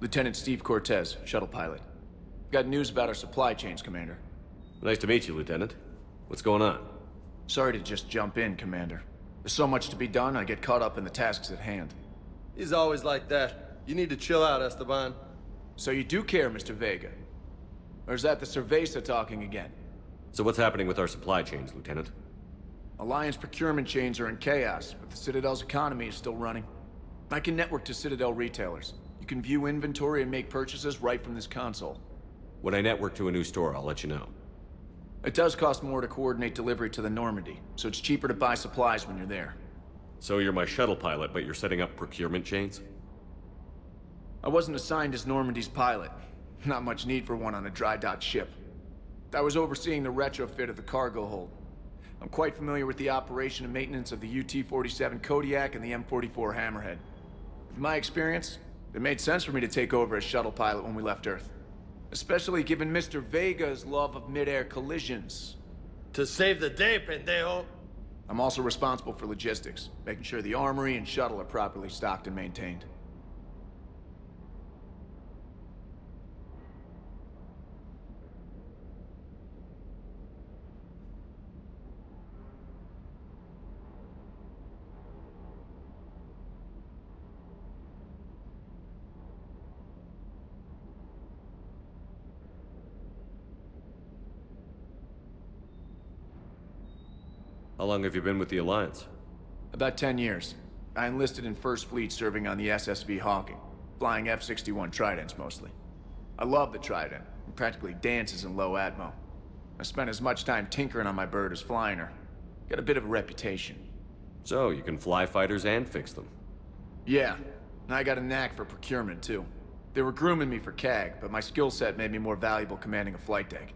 Lieutenant Steve Cortez, shuttle pilot. Got news about our supply chains, Commander. Nice to meet you, Lieutenant. What's going on? Sorry to just jump in, Commander. There's so much to be done, I get caught up in the tasks at hand. He's always like that. You need to chill out, Esteban. So you do care, Mr. Vega? Or is that the Cerveza talking again? So what's happening with our supply chains, Lieutenant? Alliance procurement chains are in chaos, but the Citadel's economy is still running. I can network to Citadel retailers. You can view inventory and make purchases right from this console. When I network to a new store, I'll let you know. It does cost more to coordinate delivery to the Normandy, so it's cheaper to buy supplies when you're there. So you're my shuttle pilot, but you're setting up procurement chains? I wasn't assigned as Normandy's pilot. Not much need for one on a dry dock ship. I was overseeing the retrofit of the cargo hold. I'm quite familiar with the operation and maintenance of the UT-47 Kodiak and the M44 Hammerhead. With my experience, it made sense for me to take over as shuttle pilot when we left Earth. Especially given Mr. Vega's love of mid-air collisions. To save the day, pendejo. I'm also responsible for logistics, making sure the armory and shuttle are properly stocked and maintained. How long have you been with the Alliance? About 10 years. I enlisted in First Fleet serving on the SSV Hawking, flying F-61 Tridents mostly. I love the Trident, and practically dances in low atmo. I spent as much time tinkering on my bird as flying her. Got a bit of a reputation. So, you can fly fighters and fix them. Yeah, and I got a knack for procurement too. They were grooming me for CAG, but my skill set made me more valuable commanding a flight deck.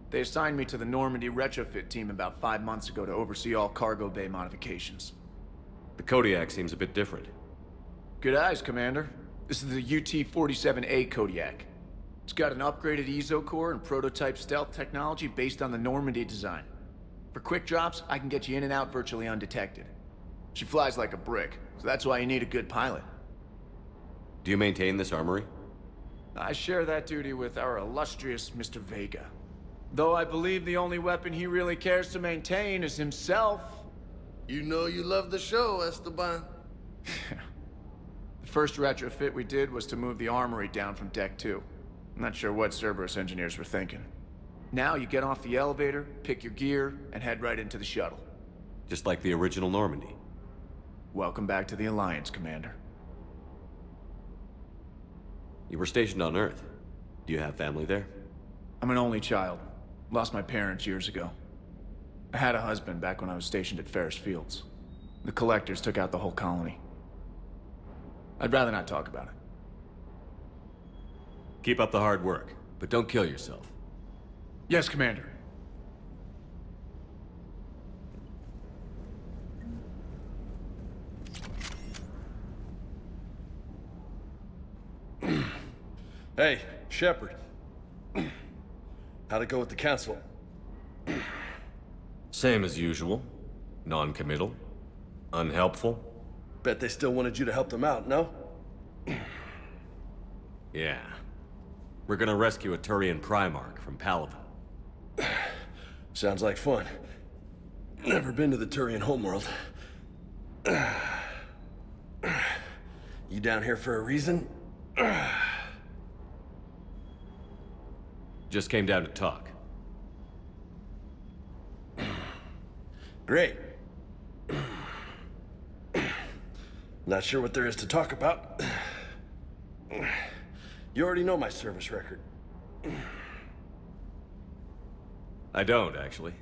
They assigned me to the Normandy retrofit team about 5 months ago to oversee all cargo bay modifications. The Kodiak seems a bit different. Good eyes, Commander. This is the UT-47A Kodiak. It's got an upgraded EZO core and prototype stealth technology based on the Normandy design. For quick drops, I can get you in and out virtually undetected. She flies like a brick, so that's why you need a good pilot. Do you maintain this armory? I share that duty with our illustrious Mr. Vega. Though I believe the only weapon he really cares to maintain is himself. You know you love the show, Esteban. The first retrofit we did was to move the armory down from Deck 2. I'm not sure what Cerberus engineers were thinking. Now you get off the elevator, pick your gear, and head right into the shuttle. Just like the original Normandy. Welcome back to the Alliance, Commander. You were stationed on Earth. Do you have family there? I'm an only child. Lost my parents years ago. I had a husband back when I was stationed at Ferris Fields. The collectors took out the whole colony. I'd rather not talk about it. Keep up the hard work, but don't kill yourself. Yes, Commander. Hey, Shepard. How'd it go with the council? Same as usual. Non-committal. Unhelpful. Bet they still wanted you to help them out, no? Yeah. We're gonna rescue a Turian Primarch from Palaven. Sounds like fun. Never been to the Turian homeworld. You down here for a reason? Just came down to talk. Great. Not sure what there is to talk about. You already know my service record. I don't, actually.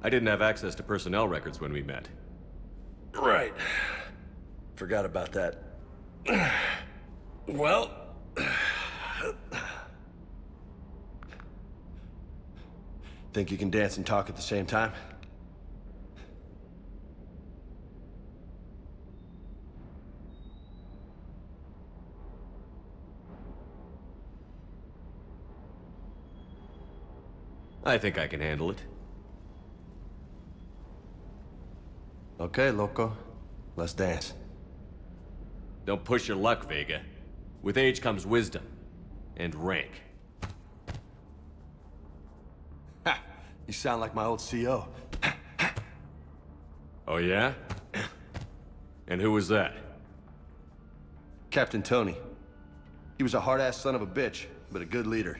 I didn't have access to personnel records when we met. Right. Forgot about that. Well... Think you can dance and talk at the same time? I think I can handle it. Okay, loco. Let's dance. Don't push your luck, Vega. With age comes wisdom. and rank. Ha! You sound like my old CO. Oh yeah? And who was that? Captain Tony. He was a hard-ass son of a bitch, but a good leader.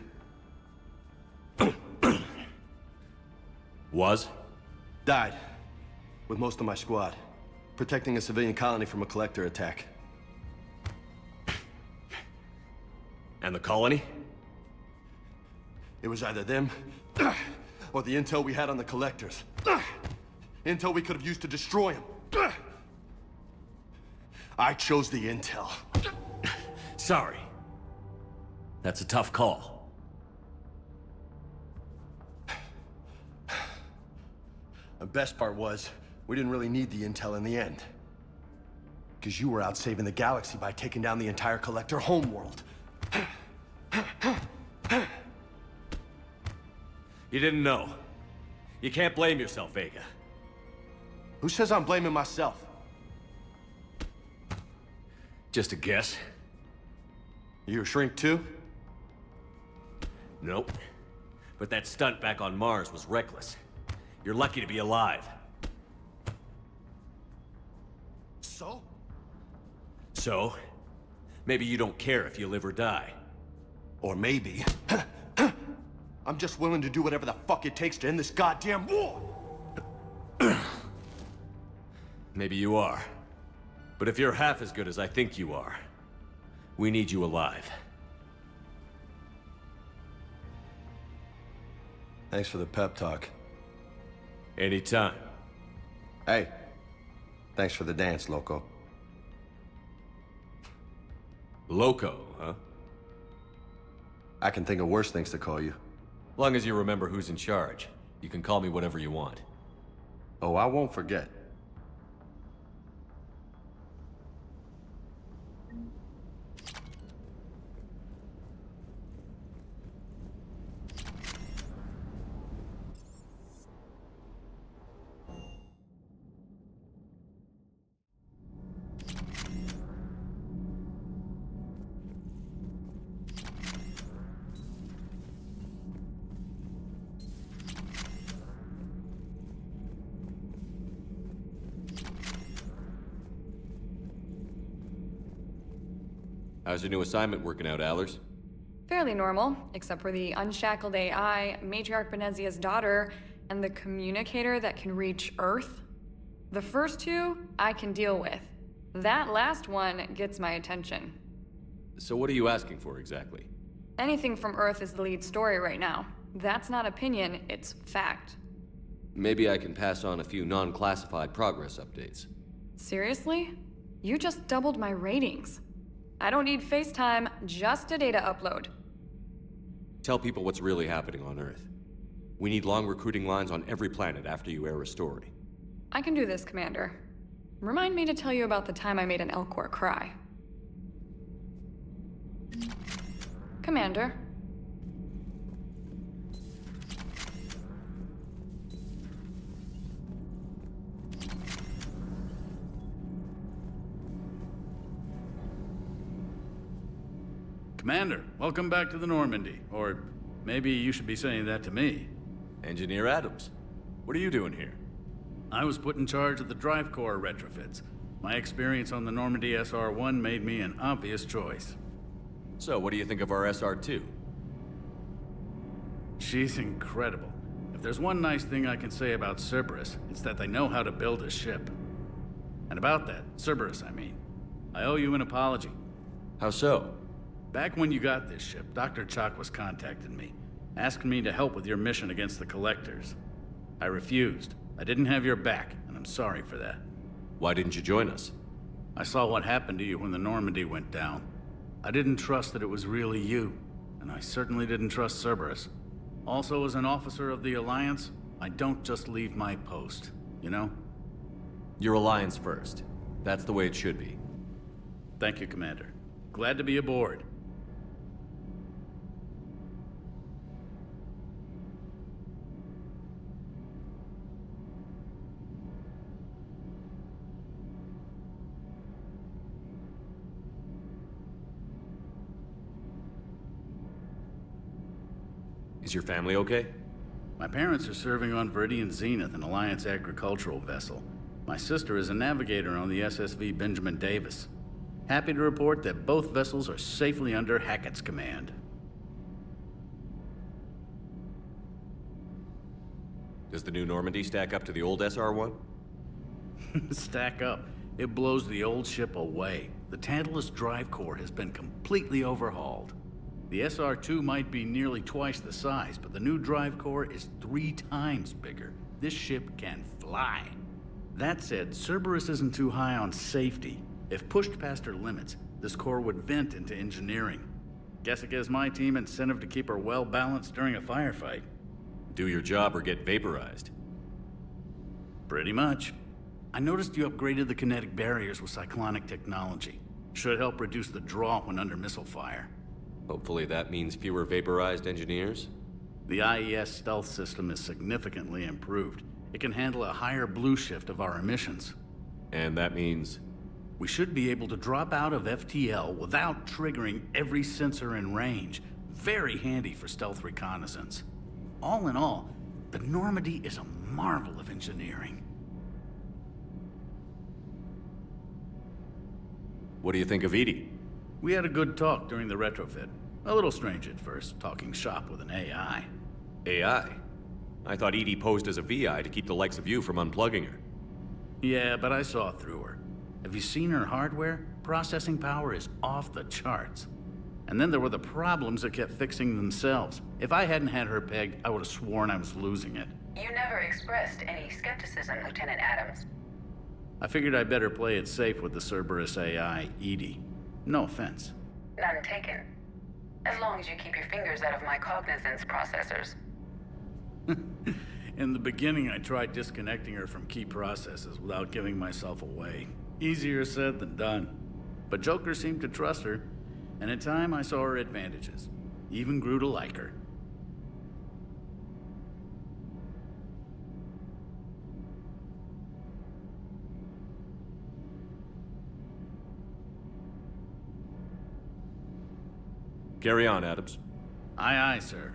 Was? Died. With most of my squad. Protecting a civilian colony from a collector attack. And the colony? It was either them, or the intel we had on the collectors. Intel we could have used to destroy them. I chose the intel. Sorry. That's a tough call. The best part was, we didn't really need the intel in the end. Because you were out saving the galaxy by taking down the entire collector homeworld. You didn't know. You can't blame yourself, Vega. Who says I'm blaming myself? Just a guess. You a shrink too? Nope. But that stunt back on Mars was reckless. You're lucky to be alive. So? So, maybe you don't care if you live or die. Or maybe... I'm just willing to do whatever the fuck it takes to end this goddamn war! Maybe you are. But if you're half as good as I think you are, we need you alive. Thanks for the pep talk. Anytime. Hey, thanks for the dance, Loco. Loco, huh? I can think of worse things to call you. Long as you remember who's in charge, you can call me whatever you want. Oh, I won't forget. How's your new assignment working out, Allers? Fairly normal, except for the unshackled AI, Matriarch Benezia's daughter, and the communicator that can reach Earth. The first two, I can deal with. That last one gets my attention. So what are you asking for exactly? Anything from Earth is the lead story right now. That's not opinion, it's fact. Maybe I can pass on a few non-classified progress updates. Seriously? You just doubled my ratings. I don't need FaceTime, just a data upload. Tell people what's really happening on Earth. We need long recruiting lines on every planet after you air a story. I can do this, Commander. Remind me to tell you about the time I made an Elcor cry. Commander. Commander, welcome back to the Normandy. Or maybe you should be saying that to me. Engineer Adams, what are you doing here? I was put in charge of the drive core retrofits. My experience on the Normandy SR-1 made me an obvious choice. So, what do you think of our SR-2? She's incredible. If there's one nice thing I can say about Cerberus, it's that they know how to build a ship. And about that, Cerberus, I mean, I owe you an apology. How so? Back when you got this ship, Dr. Chakwas contacted me, asking me to help with your mission against the Collectors. I refused. I didn't have your back, and I'm sorry for that. Why didn't you join us? I saw what happened to you when the Normandy went down. I didn't trust that it was really you, and I certainly didn't trust Cerberus. Also, as an officer of the Alliance, I don't just leave my post, you know? Your Alliance first. That's the way it should be. Thank you, Commander. Glad to be aboard. Is your family okay? My parents are serving on Viridian Zenith, an Alliance agricultural vessel. My sister is a navigator on the SSV Benjamin Davis. Happy to report that both vessels are safely under Hackett's command. Does the new Normandy stack up to the old SR-1? Stack up. It blows the old ship away. The Tantalus drive core has been completely overhauled. The SR-2 might be nearly twice the size, but the new drive core is 3 times bigger. This ship can fly. That said, Cerberus isn't too high on safety. If pushed past her limits, this core would vent into engineering. Guess it gives my team incentive to keep her well balanced during a firefight. Do your job or get vaporized. Pretty much. I noticed you upgraded the kinetic barriers with cyclonic technology. Should help reduce the draw when under missile fire. Hopefully that means fewer vaporized engineers? The IES stealth system is significantly improved. It can handle a higher blue shift of our emissions. And that means... We should be able to drop out of FTL without triggering every sensor in range. Very handy for stealth reconnaissance. All in all, the Normandy is a marvel of engineering. What do you think of Edie? We had a good talk during the retrofit. A little strange at first, talking shop with an AI. AI? I thought Edie posed as a VI to keep the likes of you from unplugging her. Yeah, but I saw through her. Have you seen her hardware? Processing power is off the charts. And then there were the problems that kept fixing themselves. If I hadn't had her pegged, I would have sworn I was losing it. You never expressed any skepticism, Lieutenant Adams. I figured I'd better play it safe with the Cerberus AI, Edie. No offense. None taken. As long as you keep your fingers out of my cognizance processors. In the beginning, I tried disconnecting her from key processes without giving myself away. Easier said than done. But Joker seemed to trust her, and in time I saw her advantages. Even grew to like her. Carry on, Adams. Aye, aye, sir.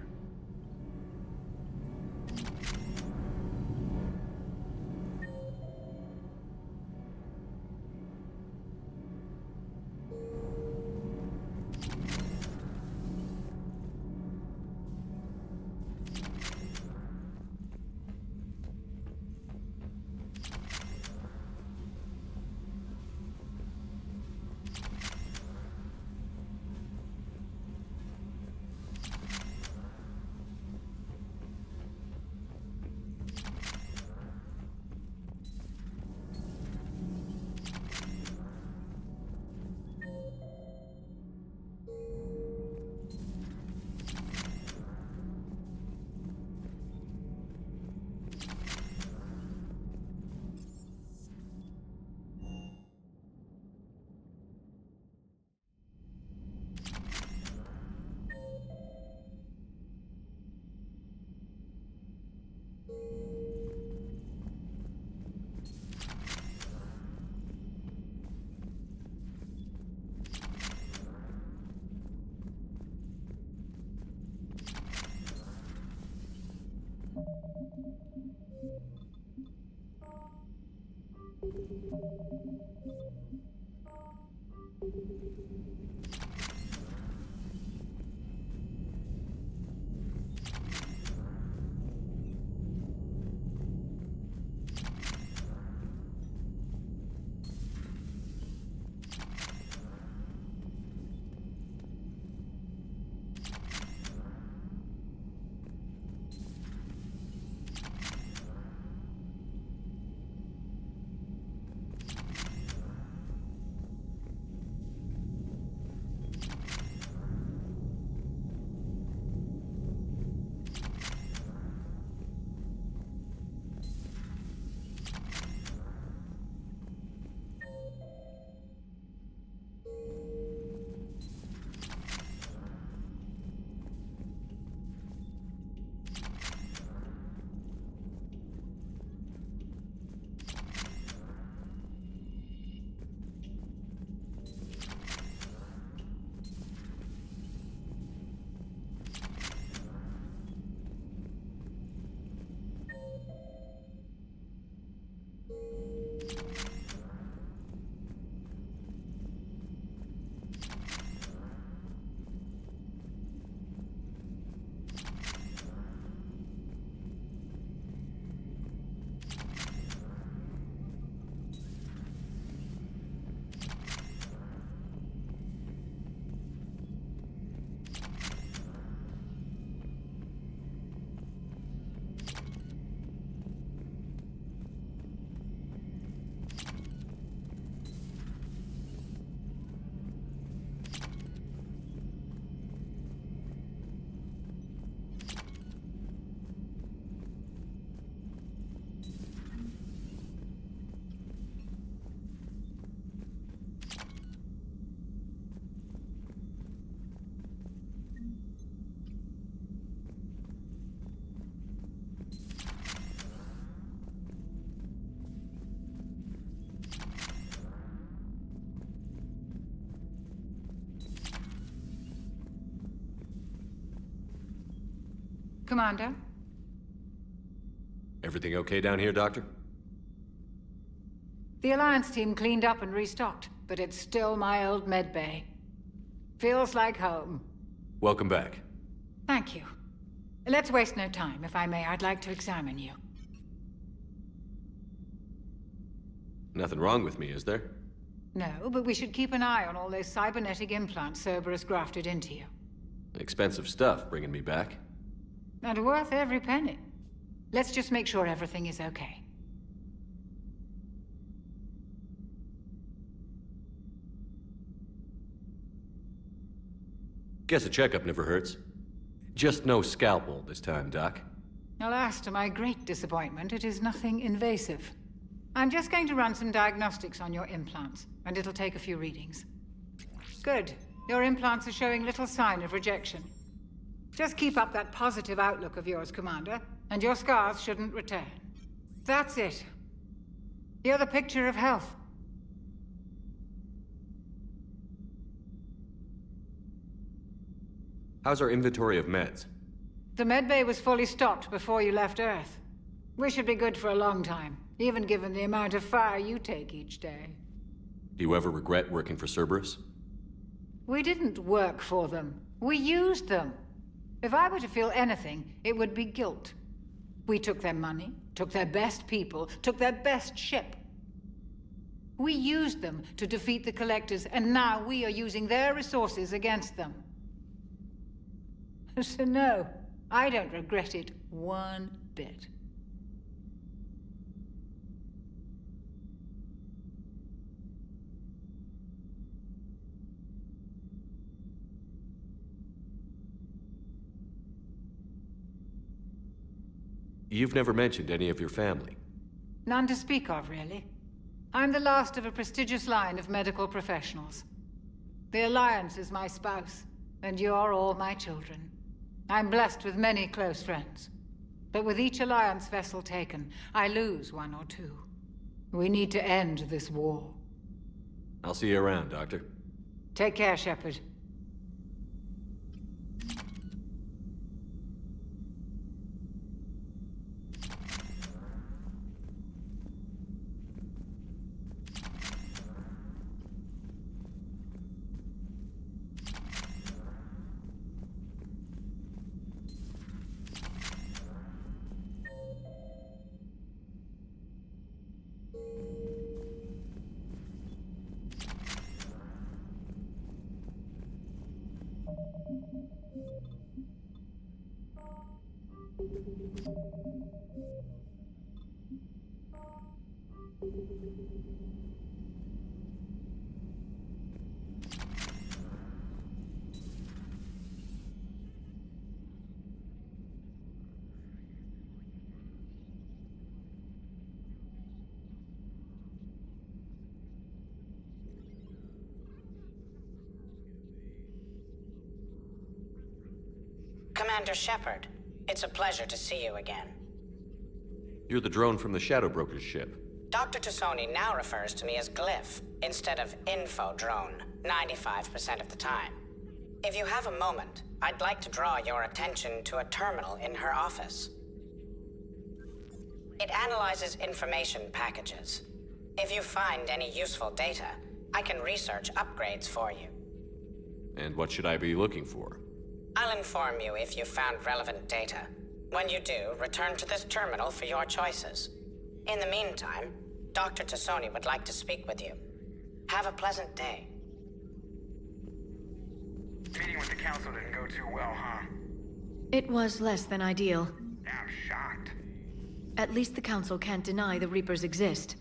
Commander? Everything okay down here, Doctor? The Alliance team cleaned up and restocked, but it's still my old medbay. Feels like home. Welcome back. Thank you. Let's waste no time. If I may, I'd like to examine you. Nothing wrong with me, is there? No, but we should keep an eye on all those cybernetic implants Cerberus grafted into you. Expensive stuff bringing me back. And worth every penny. Let's just make sure everything is okay. Guess a checkup never hurts. Just no scalpel this time, Doc. Alas, to my great disappointment, it is nothing invasive. I'm just going to run some diagnostics on your implants, and it'll take a few readings. Good. Your implants are showing little sign of rejection. Just keep up that positive outlook of yours, Commander, and your scars shouldn't return. That's it. You're the picture of health. How's our inventory of meds? The medbay was fully stocked before you left Earth. We should be good for a long time, even given the amount of fire you take each day. Do you ever regret working for Cerberus? We didn't work for them. We used them. If I were to feel anything, it would be guilt. We took their money, took their best people, took their best ship. We used them to defeat the Collectors, and now we are using their resources against them. So no, I don't regret it one bit. You've never mentioned any of your family. None to speak of, really. I'm the last of a prestigious line of medical professionals. The Alliance is my spouse, and you're all my children. I'm blessed with many close friends. But with each Alliance vessel taken, I lose one or two. We need to end this war. I'll see you around, Doctor. Take care, Shepard. Commander Shepard, it's a pleasure to see you again. You're the drone from the Shadow Broker's ship. Dr. Tassoni now refers to me as Glyph instead of Info Drone, 95% of the time. If you have a moment, I'd like to draw your attention to a terminal in her office. It analyzes information packages. If you find any useful data, I can research upgrades for you. And what should I be looking for? I'll inform you if you've found relevant data. When you do, return to this terminal for your choices. In the meantime, Dr. Tassoni would like to speak with you. Have a pleasant day. Meeting with the council didn't go too well, huh? It was less than ideal. I'm shocked. At least the council can't deny the Reapers exist.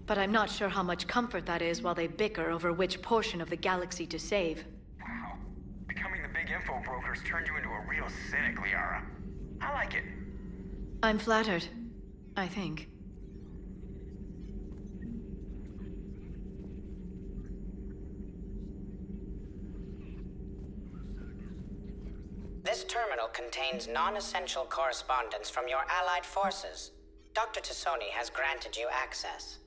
But I'm not sure how much comfort that is while they bicker over which portion of the galaxy to save. Wow. Becoming the big info brokers turned you into a real cynic, Liara. I like it. I'm flattered, I think. This terminal contains non-essential correspondence from your allied forces. Dr. Tassoni has granted you access.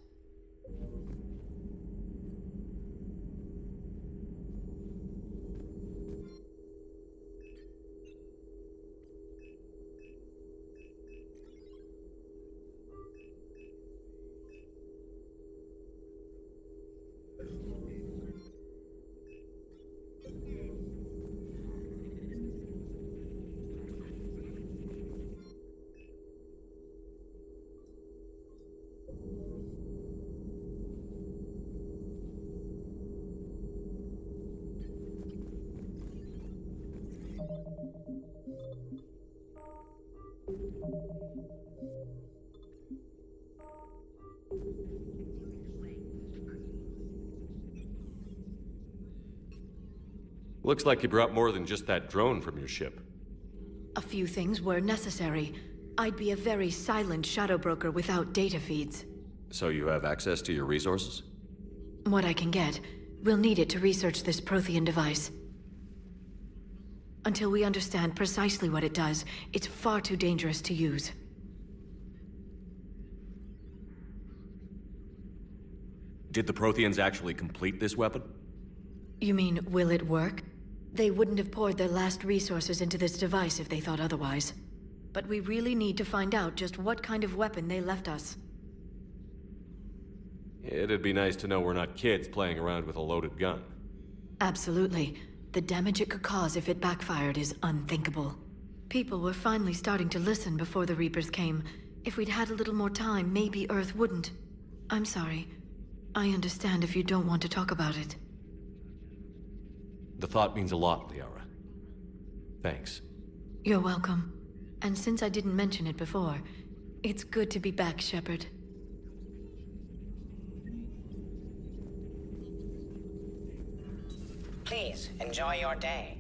Looks like you brought more than just that drone from your ship. A few things were necessary. I'd be a very silent shadow broker without data feeds. So you have access to your resources? What I can get. We'll need it to research this Prothean device. Until we understand precisely what it does, it's far too dangerous to use. Did the Protheans actually complete this weapon? You mean, will it work? They wouldn't have poured their last resources into this device if they thought otherwise. But we really need to find out just what kind of weapon they left us. It'd be nice to know we're not kids playing around with a loaded gun. Absolutely. The damage it could cause if it backfired is unthinkable. People were finally starting to listen before the Reapers came. If we'd had a little more time, maybe Earth wouldn't. I'm sorry. I understand if you don't want to talk about it. The thought means a lot, Liara. Thanks. You're welcome. And since I didn't mention it before, it's good to be back, Shepard. Please, enjoy your day.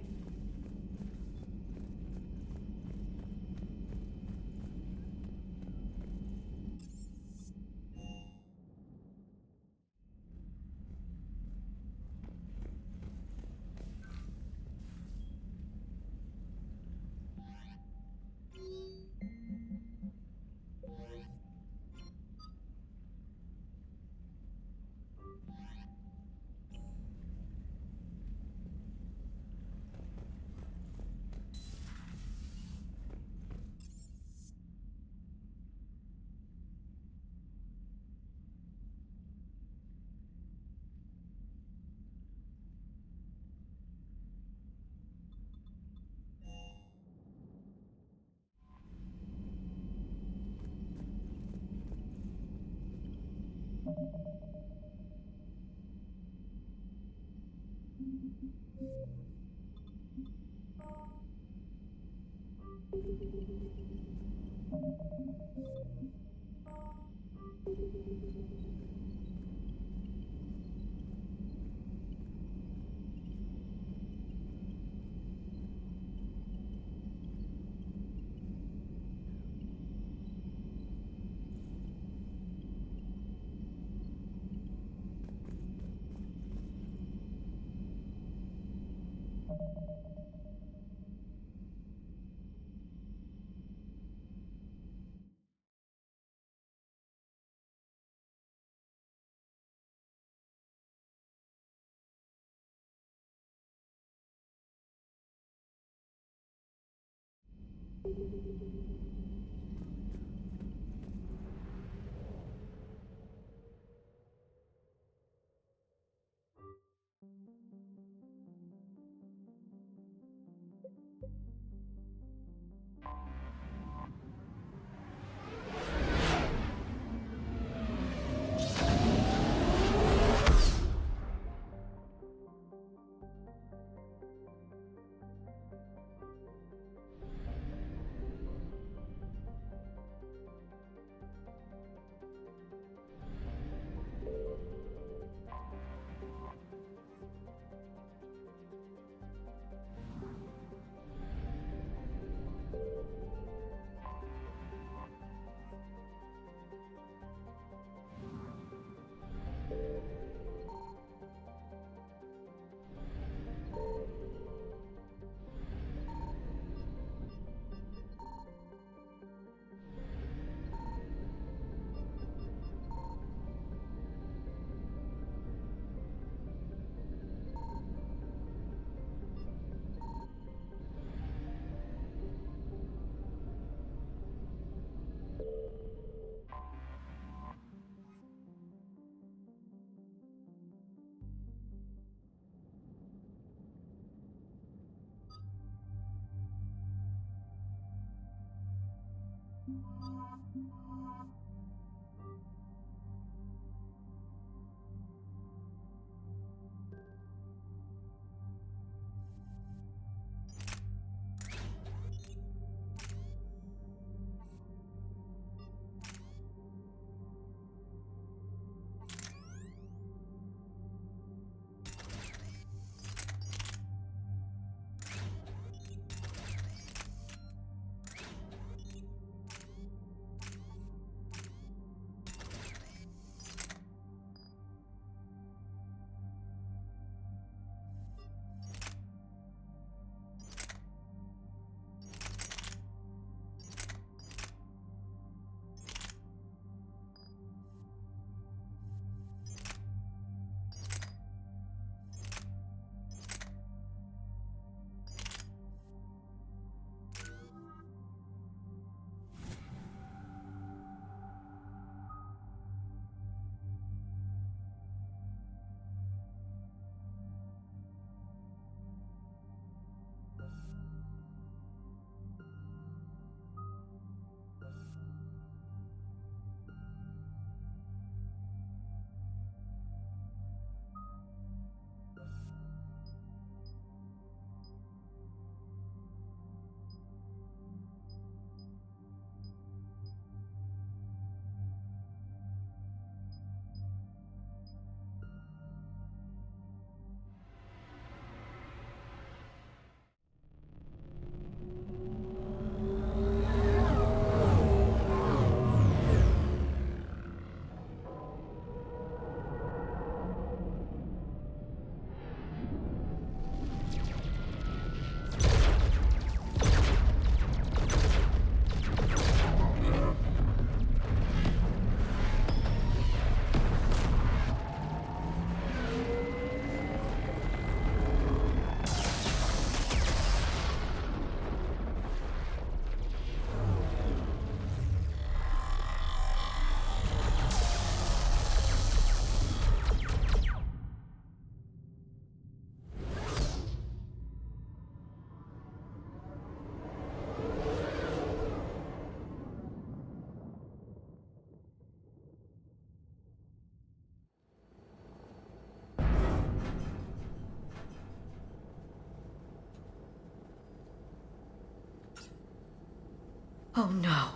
Oh no.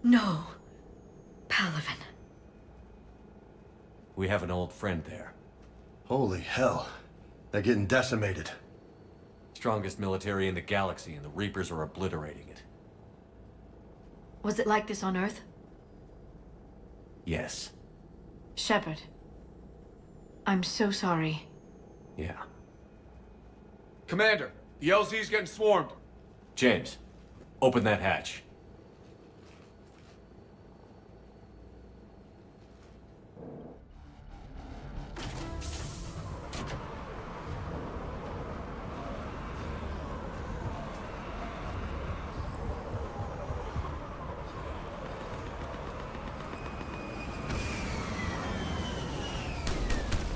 No. Palaven. We have an old friend there. Holy hell. They're getting decimated. Strongest military in the galaxy, and the Reapers are obliterating it. Was it like this on Earth? Yes. Shepard. I'm so sorry. Yeah. Commander, the LZ's getting swarmed. James, open that hatch.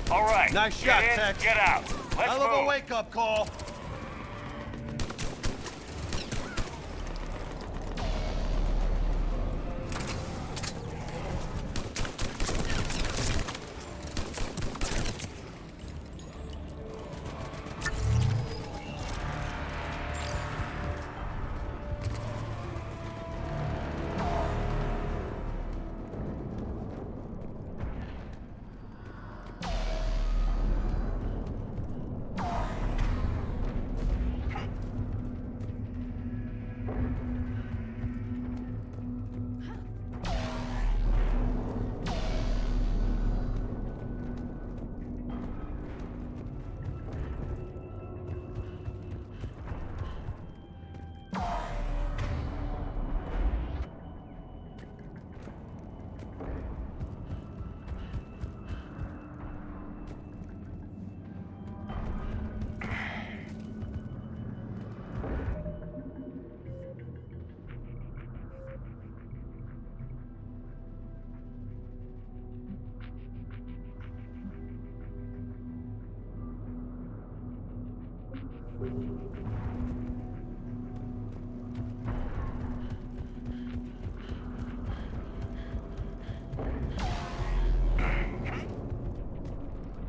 All right. Nice shot, get in, Tex. get out. Let's Hell of a move. wake-up call.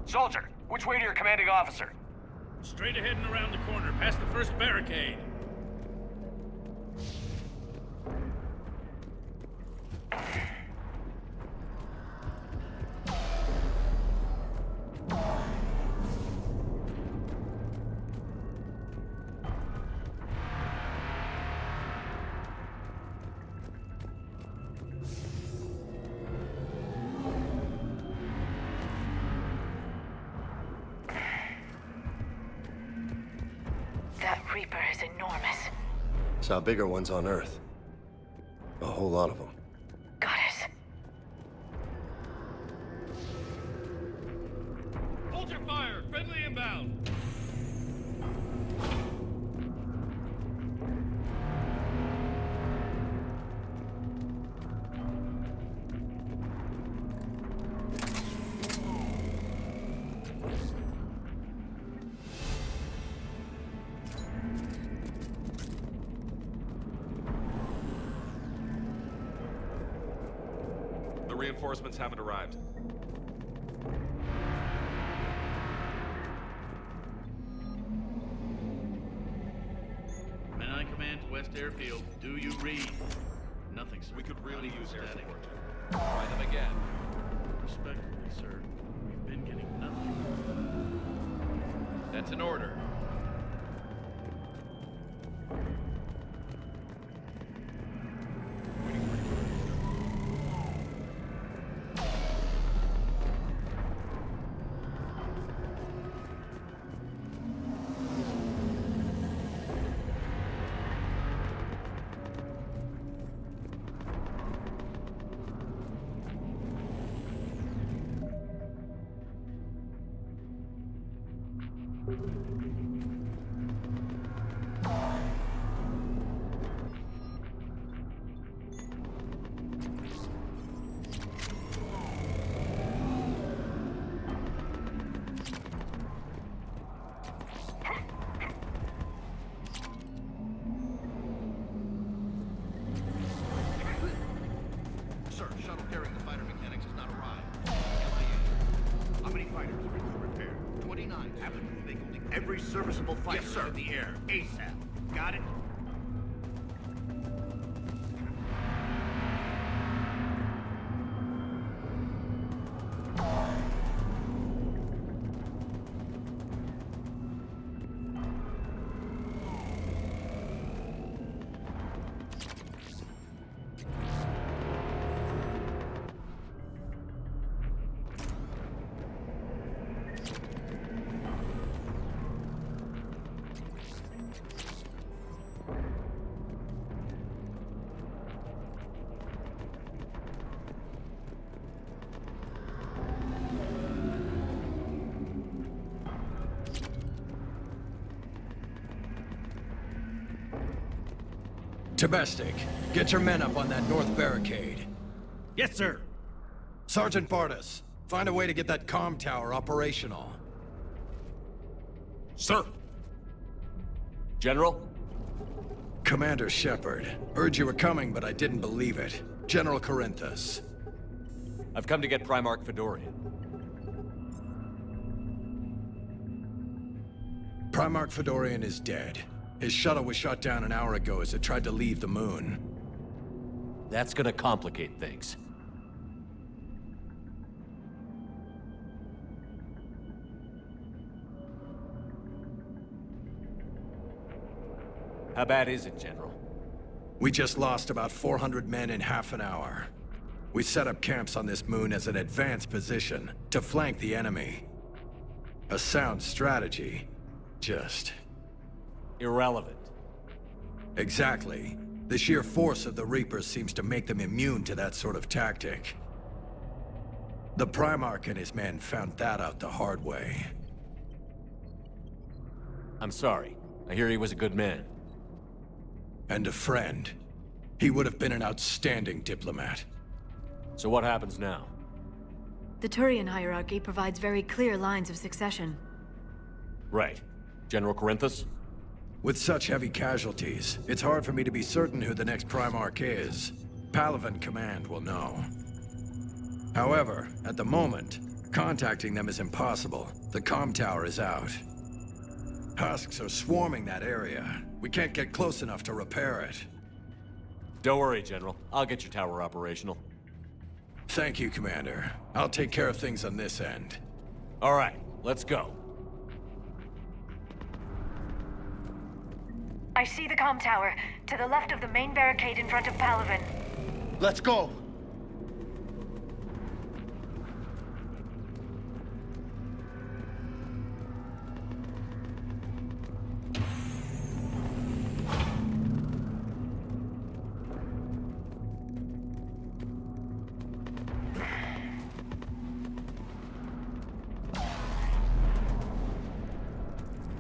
Soldier, which way to your commanding officer? Straight ahead and around the corner, past the first barricade. That Reaper is enormous. Saw bigger ones on Earth. A whole lot of them. Got it. Hold your fire! Friendly inbound! The reinforcements haven't arrived. Men I command to West Airfield, do you read? Nothing, sir. We could really use air Static. support. Try them again. Respectfully, sir, we've been getting nothing. That's an order. Sir, shuttle carrying the fighter mechanics has not arrived. MIA. How many fighters are in repair? 29. Haven't moving only every serviceable fighter in the air. ASAP. Got it? Tebestik, get your men up on that north barricade. Yes, sir. Sergeant Bartas, find a way to get that comm tower operational. Sir! General? Commander Shepard, heard you were coming, but I didn't believe it. General Corinthus. I've come to get Primarch Fedorian. Primarch Fedorian is dead. His shuttle was shot down an hour ago as it tried to leave the moon. That's gonna complicate things. How bad is it, General? We just lost about 400 men in half an hour. We set up camps on this moon as an advanced position to flank the enemy. A sound strategy. Just... irrelevant. Exactly. The sheer force of the Reapers seems to make them immune to that sort of tactic. The Primarch and his men found that out the hard way. I'm sorry. I hear he was a good man. And a friend. He would have been an outstanding diplomat. So what happens now? The Turian hierarchy provides very clear lines of succession. Right. General Corinthus? With such heavy casualties, it's hard for me to be certain who the next Primarch is. Palaven Command will know. However, at the moment, contacting them is impossible. The comm tower is out. Husks are swarming that area. We can't get close enough to repair it. Don't worry, General. I'll get your tower operational. Thank you, Commander. I'll take care of things on this end. All right, let's go. I see the comm tower, to the left of the main barricade in front of Palaven. Let's go!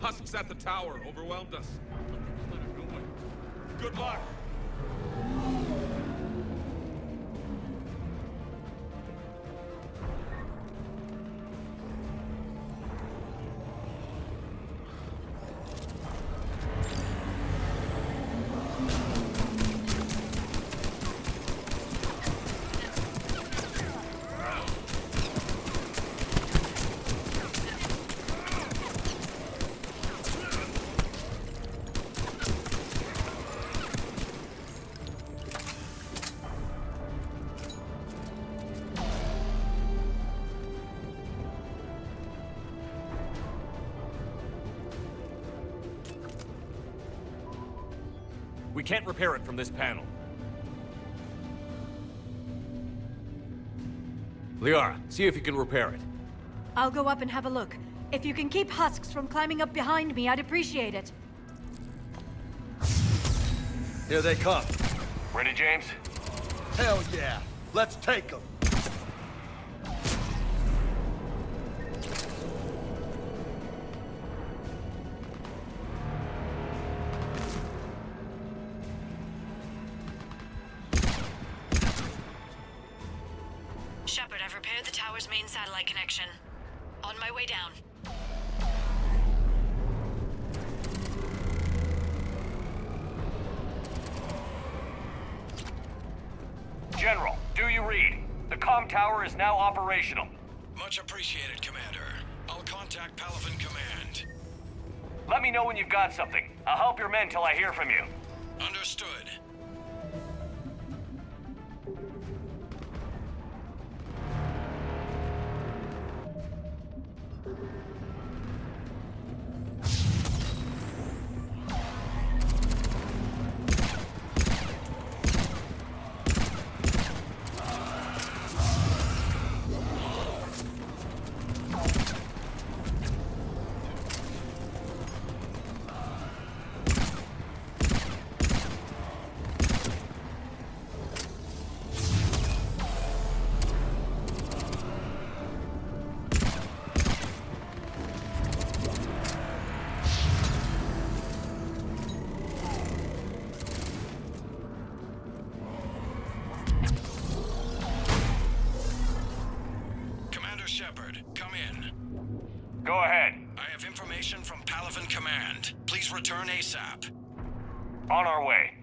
Husks at the tower overwhelmed us. Good luck. We can't repair it from this panel. Liara, see if you can repair it. I'll go up and have a look. If you can keep Husks from climbing up behind me, I'd appreciate it. Here they come. Ready, James? Hell yeah! Let's take them! Shepard, I've repaired the tower's main satellite connection. On my way down. General, do you read? The comm tower is now operational. Much appreciated, Commander. I'll contact Palaven Command. Let me know when you've got something. I'll help your men till I hear from you. Understood. Transmission from Palaven Command. Please return ASAP. On our way.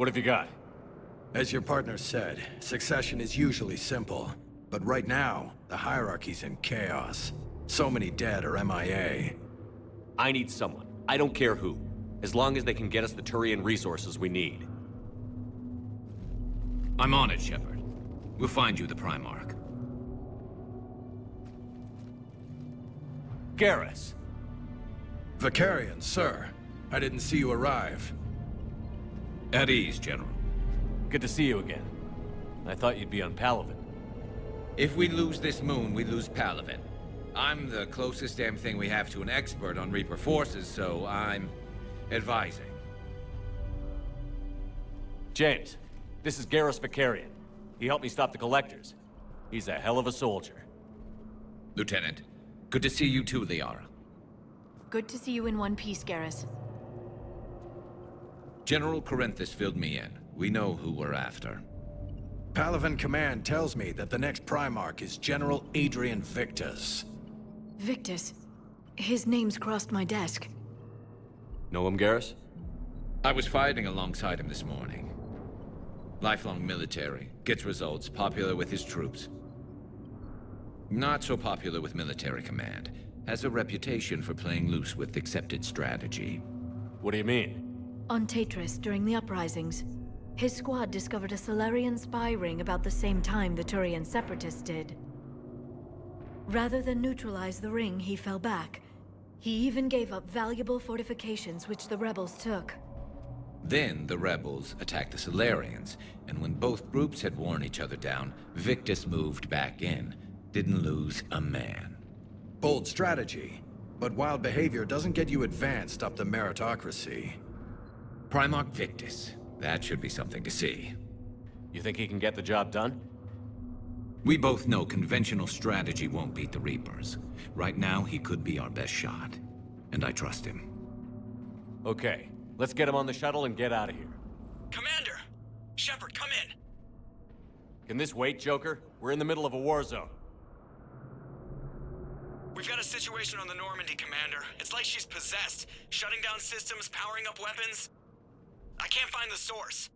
What have you got? As your partner said, succession is usually simple. But right now, the hierarchy's in chaos. So many dead or MIA. I need someone. I don't care who. As long as they can get us the Turian resources we need. I'm on it, Shepard. We'll find you the Primarch. Garrus! Vicarian, sir. I didn't see you arrive. At ease, General. Good to see you again. I thought you'd be on Palaven. If we lose this moon, we lose Palaven. I'm the closest damn thing we have to an expert on Reaper forces, so I'm advising. James, this is Garrus Vicarian. He helped me stop the Collectors. He's a hell of a soldier. Lieutenant, good to see you too, Liara. Good to see you in one piece, Garrus. General Corinthus filled me in. We know who we're after. Palaven Command tells me that the next Primarch is General Adrian Victus. Victus? His name's crossed my desk. Know him, Garrus? I was fighting alongside him this morning. Lifelong military, gets results, popular with his troops. Not so popular with military command. Has a reputation for playing loose with accepted strategy. What do you mean? On Tatris, during the uprisings, his squad discovered a Solarian spy ring about the same time the Turian Separatists did. Rather than neutralize the ring, he fell back. He even gave up valuable fortifications which the rebels took. Then the rebels attacked the Solarians, and when both groups had worn each other down, Victus moved back in. Didn't lose a man. Bold strategy, but wild behavior doesn't get you advanced up the meritocracy. Primarch Victus. That should be something to see. You think he can get the job done? We both know conventional strategy won't beat the Reapers. Right now, he could be our best shot. And I trust him. Okay, let's get him on the shuttle and get out of here. Commander! Shepard, come in! Can this wait, Joker? We're in the middle of a war zone. We've got a situation on the Normandy, Commander. It's like she's possessed. Shutting down systems, powering up weapons. I can't find the source.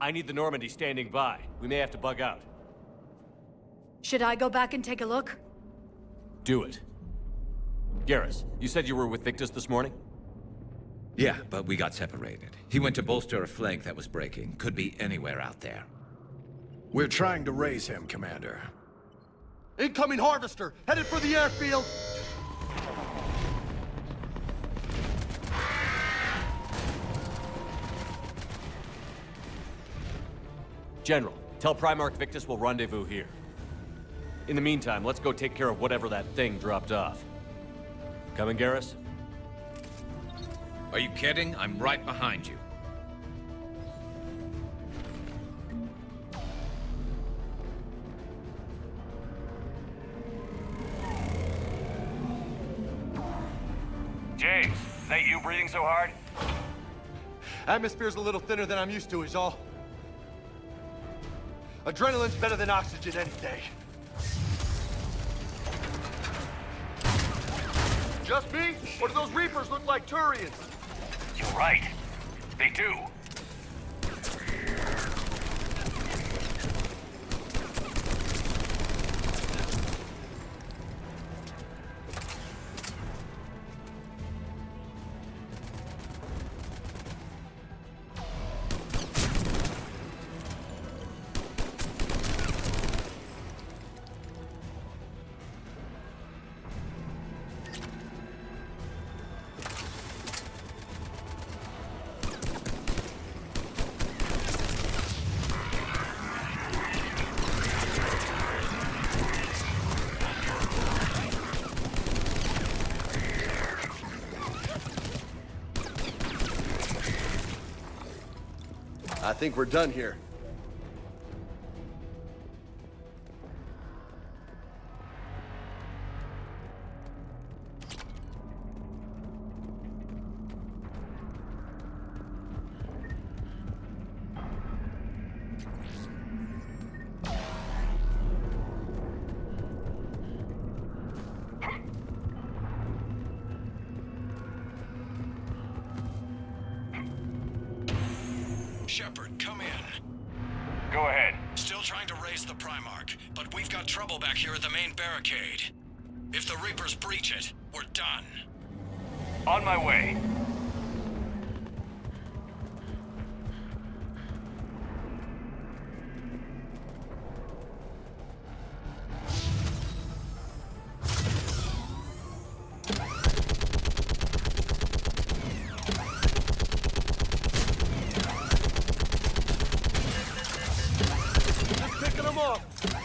I need the Normandy standing by. We may have to bug out. Should I go back and take a look? Do it. Garrus, you said you were with Victus this morning? Yeah, but we got separated. He went to bolster a flank that was breaking. Could be anywhere out there. We're trying to raise him, Commander. Incoming Harvester! Headed for the airfield! General, tell Primarch Victus we'll rendezvous here. In the meantime, let's go take care of whatever that thing dropped off. Coming, Garrus? Are you kidding? I'm right behind you. James, is that you breathing so hard? Atmosphere's a little thinner than I'm used to, is all. Adrenaline's better than oxygen any day. Just me? Or do those Reapers look like Turians? You're right. They do. I think we're done here. Shepard, come in. Go ahead. Still trying to raise the Primarch, but we've got trouble back here at the main barricade. If the Reapers breach it, we're done. On my way.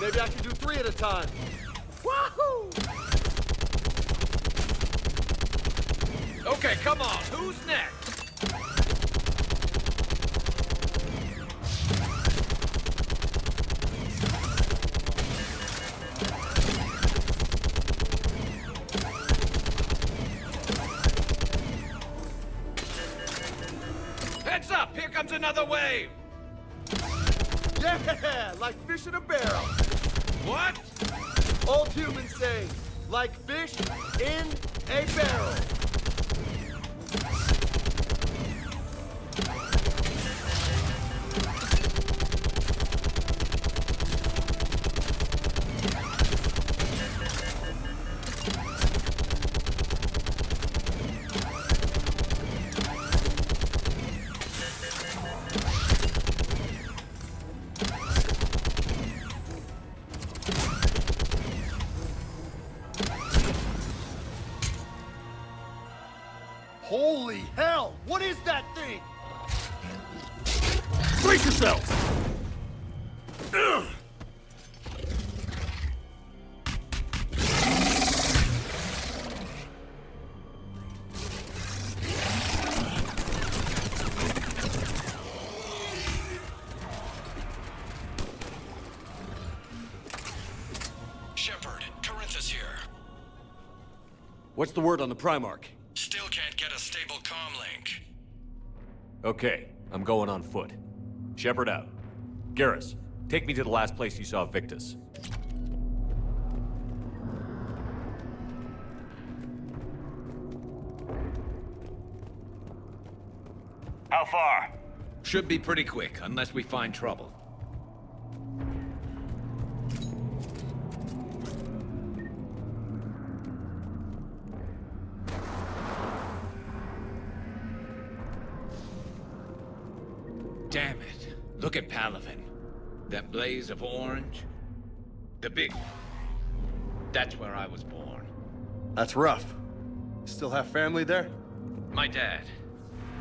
Maybe I can do 3 at a time. Wahoo! Okay, come on. Who's next? Heads up! Here comes another wave! Yeah, like fish in a barrel. What? Old humans say, like fish in a barrel. Holy hell! What is that thing? Brace yourselves! Shepard, Corinthus here. What's the word on the Primarch? Still can't get a stable comm link. Okay, I'm going on foot. Shepard out. Garrus, take me to the last place you saw Victus. How far? Should be pretty quick, unless we find trouble. Damn it. Look at Palaven. That blaze of orange. The big one. That's where I was born. That's rough. Still have family there? My dad.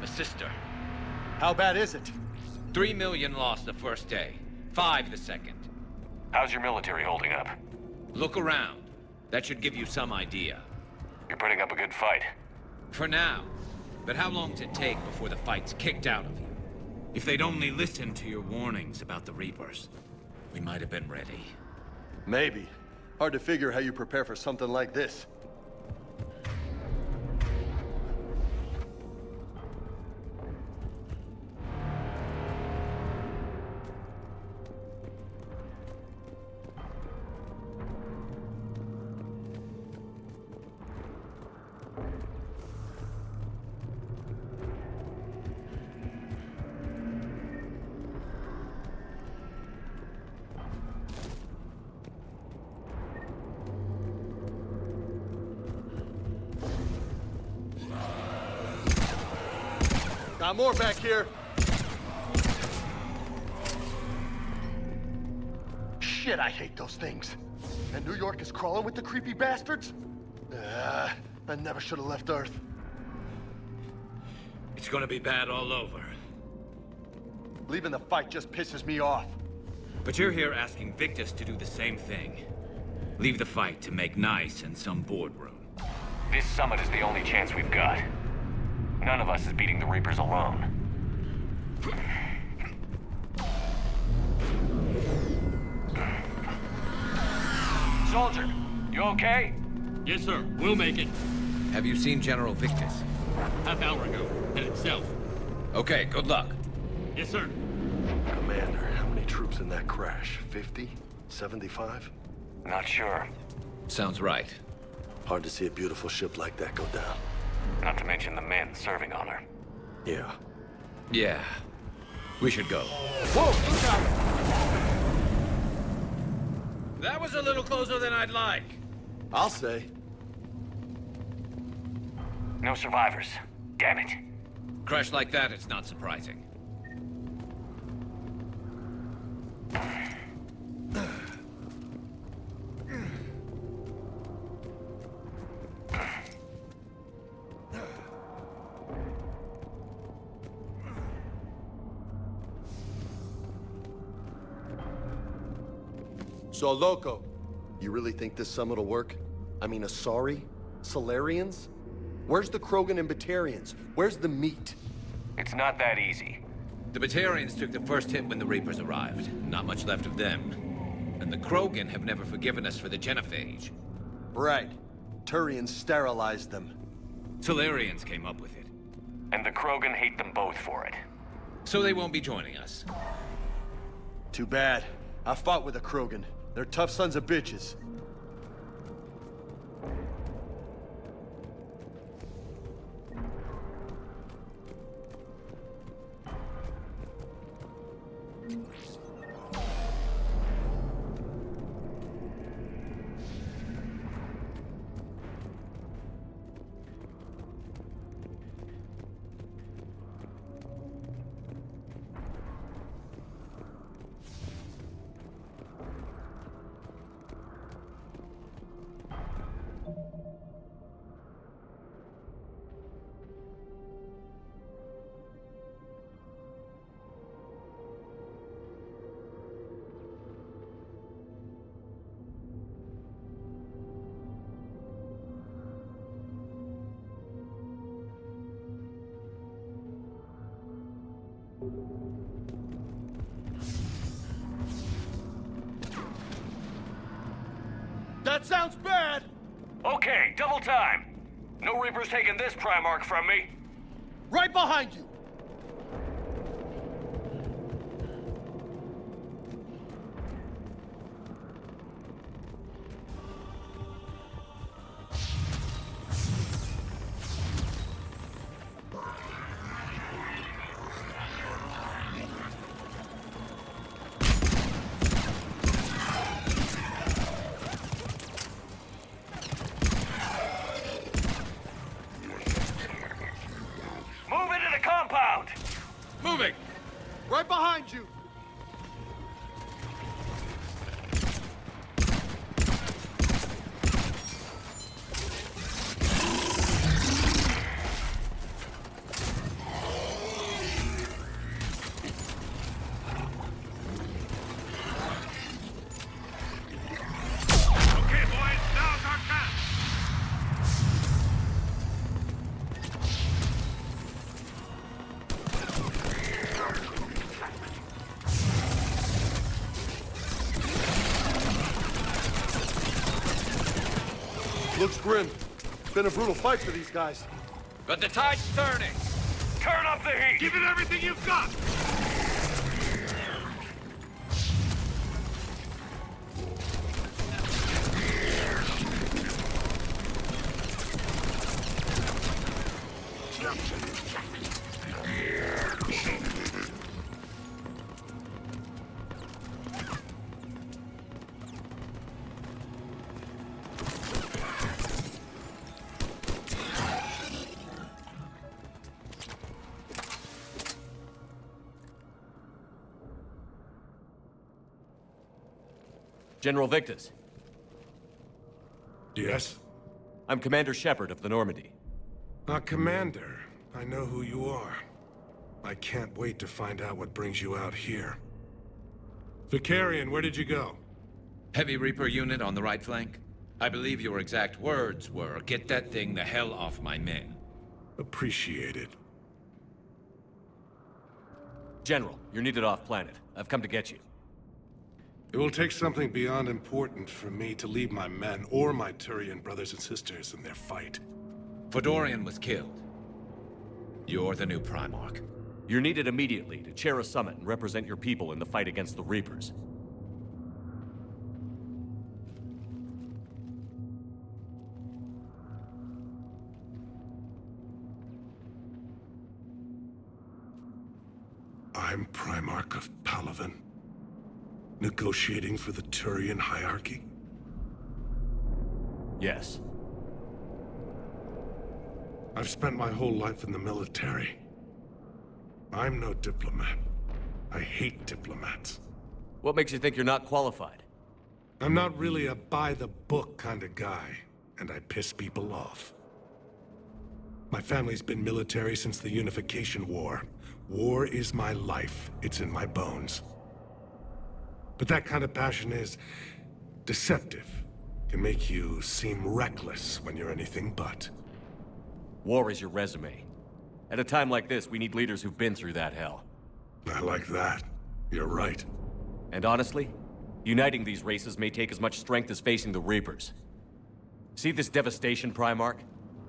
A sister. How bad is it? 3 million lost the first day. 5 the second. How's your military holding up? Look around. That should give you some idea. You're putting up a good fight. For now. But how long does it take before the fight's kicked out of you? If they'd only listened to your warnings about the Reapers, we might have been ready. Maybe. Hard to figure how you prepare for something like this. Got more back here. Shit, I hate those things. And New York is crawling with the creepy bastards? I never should have left Earth. It's gonna be bad all over. Leaving the fight just pisses me off. But you're here asking Victus to do the same thing. Leave the fight to make nice in some boardroom. This summit is the only chance we've got. None of us is beating the Reapers alone. soldier, you okay? Yes, sir. We'll make it. Have you seen General Victus? Half hour ago. Headed south. Okay, good luck. Yes, sir. Commander, how many troops in that crash? 50? 75? Not sure. Sounds right. Hard to see a beautiful ship like that go down. Not to mention the men serving on her. Yeah. Yeah. We should go. Whoa, look out! That was a little closer than I'd like. I'll say. No survivors. Damn it. Crash like that, it's not surprising. So, Loco, you really think this summit will work? I mean, Asari? Solarians? Where's the Krogan and Batarians? Where's the meat? It's not that easy. The Batarians took the first hit when the Reapers arrived. Not much left of them. And the Krogan have never forgiven us for the genophage. Right. Turians sterilized them. Solarians came up with it. And the Krogan hate them both for it. So they won't be joining us. Too bad. I fought with a Krogan. They're tough sons of bitches. That sounds bad! Okay, double time. No Reaper's taking this Primarch from me. Right behind you! Moving! Right behind you! Looks grim. It's been a brutal fight for these guys. But the tide's turning. Turn up the heat! Give it everything you've got! General Victus. Yes? I'm Commander Shepard of the Normandy. Commander. I know who you are. I can't wait to find out what brings you out here. Vicarian, where did you go? Heavy Reaper unit on the right flank. I believe your exact words were, "Get that thing the hell off my men." Appreciate it. General, you're needed off-planet. I've come to get you. It will take something beyond important for me to leave my men or my Turian brothers and sisters in their fight. Fodorian was killed. You're the new Primarch. You're needed immediately to chair a summit and represent your people in the fight against the Reapers. I'm Primarch of Palaven. Negotiating for the Turian hierarchy? Yes. I've spent my whole life in the military. I'm no diplomat. I hate diplomats. What makes you think you're not qualified? I'm not really a by-the-book kind of guy, and I piss people off. My family's been military since the Unification War. War is my life. It's in my bones. But that kind of passion is deceptive. Can make you seem reckless when you're anything but. War is your resume. At a time like this, we need leaders who've been through that hell. I like that. You're right. And honestly, uniting these races may take as much strength as facing the Reapers. See this devastation, Primarch?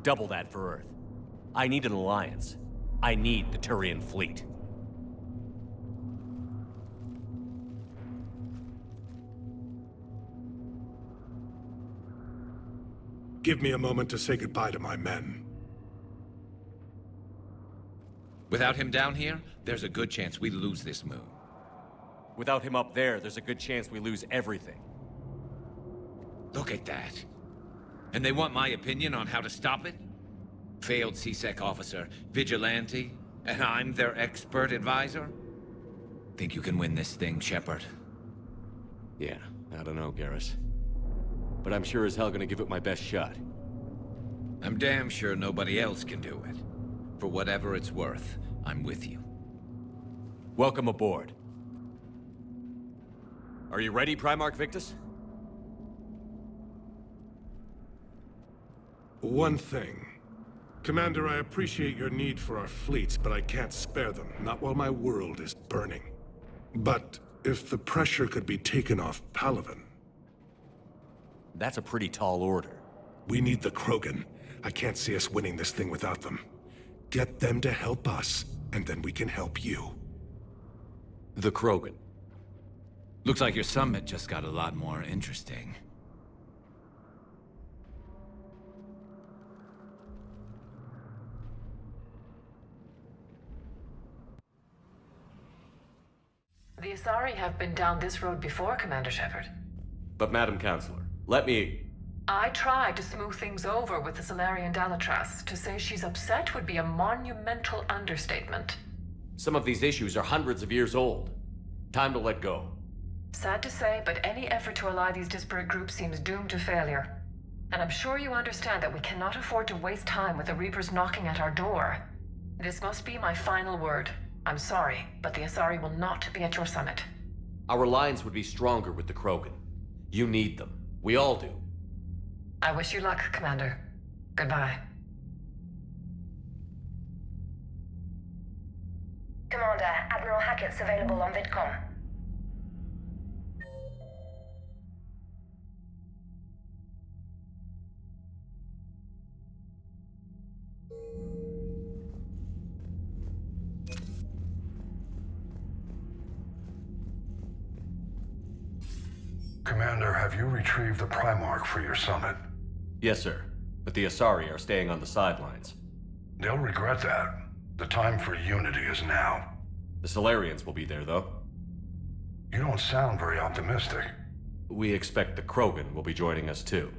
Double that for Earth. I need an alliance. I need the Turian fleet. Give me a moment to say goodbye to my men. Without him down here, there's a good chance we lose this moon. Without him up there, there's a good chance we lose everything. Look at that. And they want my opinion on how to stop it? Failed CSEC officer, vigilante, and I'm their expert advisor? Think you can win this thing, Shepard? Yeah, I don't know, Garrus. But I'm sure as hell gonna give it my best shot. I'm damn sure nobody else can do it. For whatever it's worth, I'm with you. Welcome aboard. Are you ready, Primarch Victus? One thing. Commander, I appreciate your need for our fleets, but I can't spare them, not while my world is burning. But if the pressure could be taken off Palaven... That's a pretty tall order. We need the Krogan. I can't see us winning this thing without them. Get them to help us, and then we can help you. The Krogan. Looks like your summit just got a lot more interesting. The Asari have been down this road before, Commander Shepard. But Madam Counselor, let me... I tried to smooth things over with the Salarian Dalatras. To say she's upset would be a monumental understatement. Some of these issues are hundreds of years old. Time to let go. Sad to say, but any effort to ally these disparate groups seems doomed to failure. And I'm sure you understand that we cannot afford to waste time with the Reapers knocking at our door. This must be my final word. I'm sorry, but the Asari will not be at your summit. Our alliance would be stronger with the Krogan. You need them. We all do. I wish you luck, Commander. Goodbye. Commander, Admiral Hackett's available on VidCom. Commander, have you retrieved the Primarch for your summit? Yes, sir. But the Asari are staying on the sidelines. They'll regret that. The time for unity is now. The Solarians will be there, though. You don't sound very optimistic. We expect the Krogan will be joining us, too.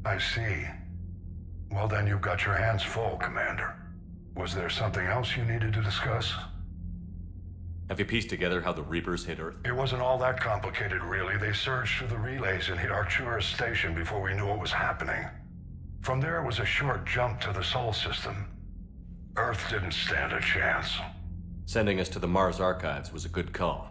I see. Well, then you've got your hands full, Commander. Was there something else you needed to discuss? Have you pieced together how the Reapers hit Earth? It wasn't all that complicated, really. They surged through the relays and hit Arcturus Station before we knew what was happening. From there was a short jump to the Sol system. Earth didn't stand a chance. Sending us to the Mars Archives was a good call.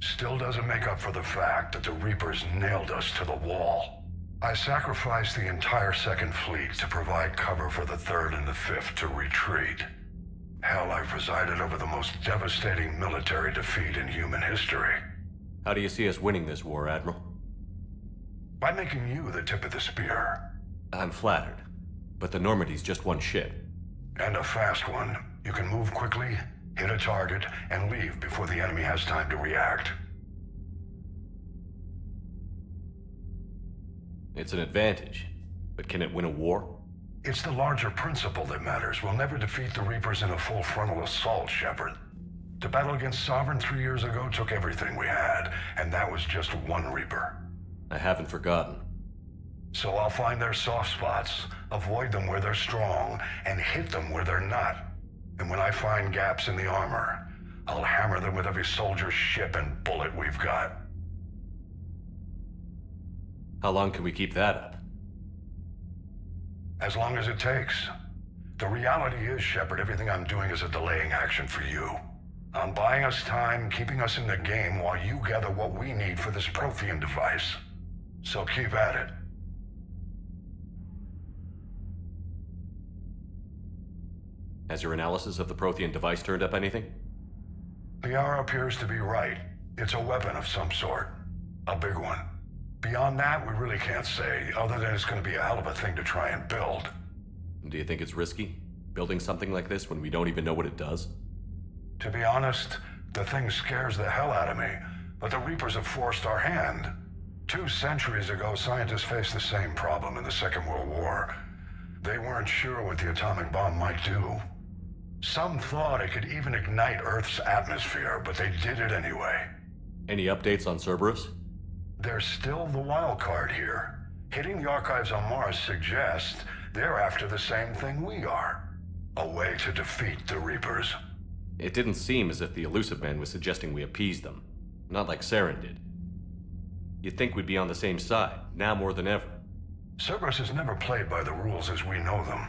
Still doesn't make up for the fact that the Reapers nailed us to the wall. I sacrificed the entire Second Fleet to provide cover for the Third and the Fifth to retreat. Hell, I presided over the most devastating military defeat in human history. How do you see us winning this war, Admiral? By making you the tip of the spear. I'm flattered, but the Normandy's just one ship. And a fast one. You can move quickly, hit a target, and leave before the enemy has time to react. It's an advantage, but can it win a war? It's the larger principle that matters. We'll never defeat the Reapers in a full frontal assault, Shepard. To battle against Sovereign 3 years ago took everything we had, and that was just one Reaper. I haven't forgotten. So I'll find their soft spots, avoid them where they're strong, and hit them where they're not. And when I find gaps in the armor, I'll hammer them with every soldier, ship, and bullet we've got. How long can we keep that up? As long as it takes. The reality is, Shepard, everything I'm doing is a delaying action for you. I'm buying us time, keeping us in the game while you gather what we need for this Prothean device. So keep at it. Has your analysis of the Prothean device turned up anything? The hour appears to be right. It's a weapon of some sort. A big one. Beyond that, we really can't say, other than it's going to be a hell of a thing to try and build. Do you think it's risky, building something like this when we don't even know what it does? To be honest, the thing scares the hell out of me, but the Reapers have forced our hand. 2 centuries ago, scientists faced the same problem in the Second World War. They weren't sure what the atomic bomb might do. Some thought it could even ignite Earth's atmosphere, but they did it anyway. Any updates on Cerberus? They're still the wild card here. Hitting the archives on Mars suggests they're after the same thing we are. A way to defeat the Reapers. It didn't seem as if the Elusive Man was suggesting we appease them. Not like Saren did. You'd think we'd be on the same side, now more than ever. Cerberus has never played by the rules as we know them.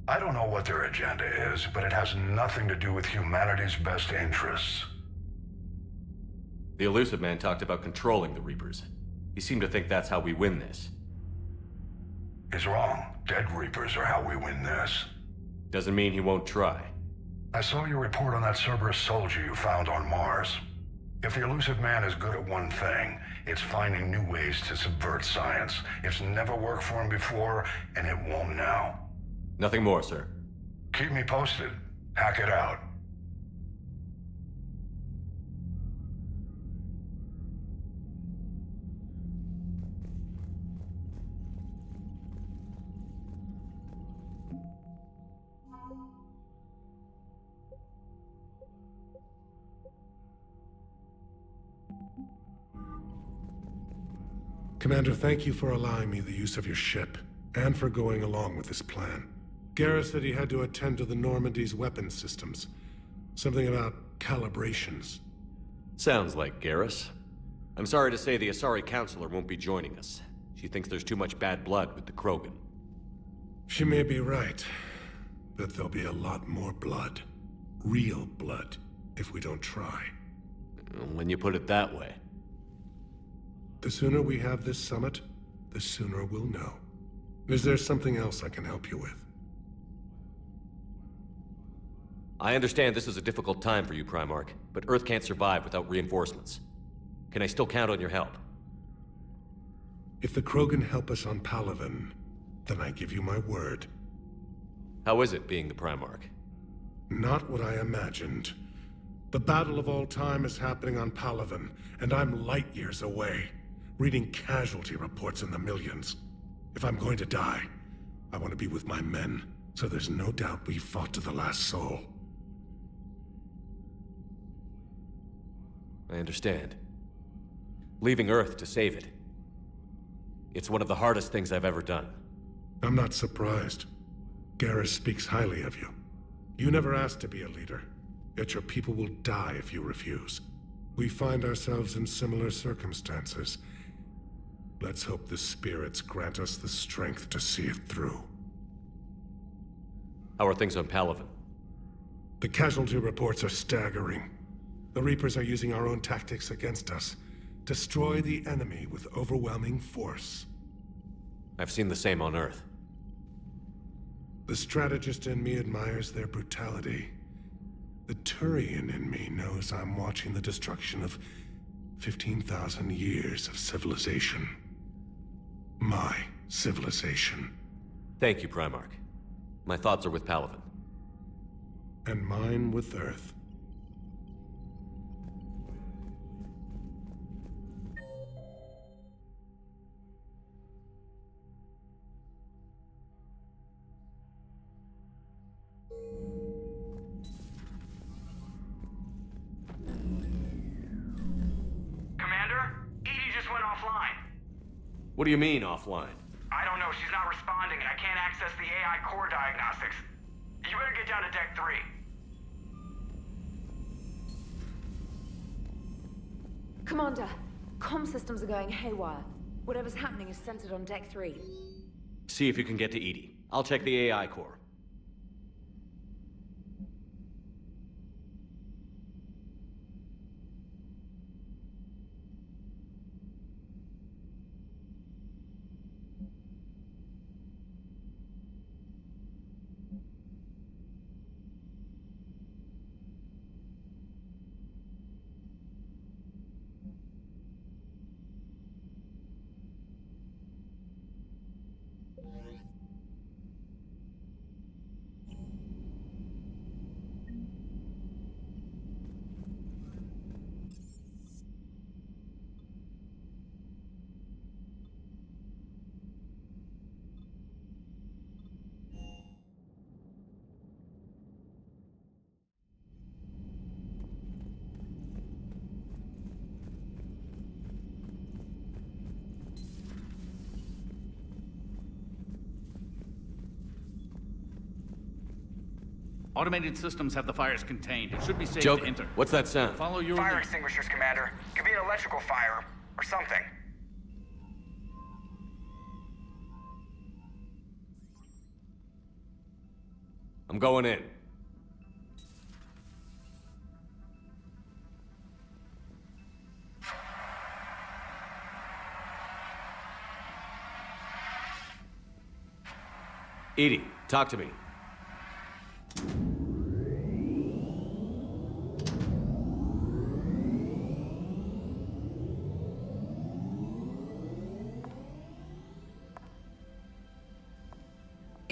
I don't know what their agenda is, but it has nothing to do with humanity's best interests. The Elusive Man talked about controlling the Reapers. He seemed to think that's how we win this. He's wrong. Dead Reapers are how we win this. Doesn't mean he won't try. I saw your report on that Cerberus soldier you found on Mars. If the Elusive Man is good at one thing, it's finding new ways to subvert science. It's never worked for him before, and it won't now. Nothing more, sir. Keep me posted. Hack it out. Commander, thank you for allowing me the use of your ship, and for going along with this plan. Garrus said he had to attend to the Normandy's weapon systems. Something about calibrations. Sounds like Garrus. I'm sorry to say the Asari Counselor won't be joining us. She thinks there's too much bad blood with the Krogan. She may be right, but there'll be a lot more blood. Real blood, if we don't try. When you put it that way. The sooner we have this summit, the sooner we'll know. Is there something else I can help you with? I understand this is a difficult time for you, Primarch, but Earth can't survive without reinforcements. Can I still count on your help? If the Krogan help us on Palaven, then I give you my word. How is it being the Primarch? Not what I imagined. The battle of all time is happening on Palaven, and I'm light years away, reading casualty reports in the millions. If I'm going to die, I want to be with my men, so there's no doubt we fought to the last soul. I understand. Leaving Earth to save it. It's one of the hardest things I've ever done. I'm not surprised. Garrus speaks highly of you. You never asked to be a leader, yet your people will die if you refuse. We find ourselves in similar circumstances. Let's hope the spirits grant us the strength to see it through. How are things on Palaven? The casualty reports are staggering. The Reapers are using our own tactics against us. Destroy the enemy with overwhelming force. I've seen the same on Earth. The strategist in me admires their brutality. The Turian in me knows I'm watching the destruction of 15,000 years of civilization. My civilization. Thank you, Primarch. My thoughts are with Paladin. And mine with Earth. What do you mean, offline? I don't know. She's not responding, and I can't access the AI core diagnostics. You better get down to Deck 3. Commander, comm systems are going haywire. Whatever's happening is centered on Deck 3. See if you can get to EDI. I'll check the AI core. Automated systems have the fires contained. It should be safe Joker, to enter. what's that sound? Follow your Fire lead. extinguishers, Commander. Could be an electrical fire, or something. I'm going in. EDI, talk to me.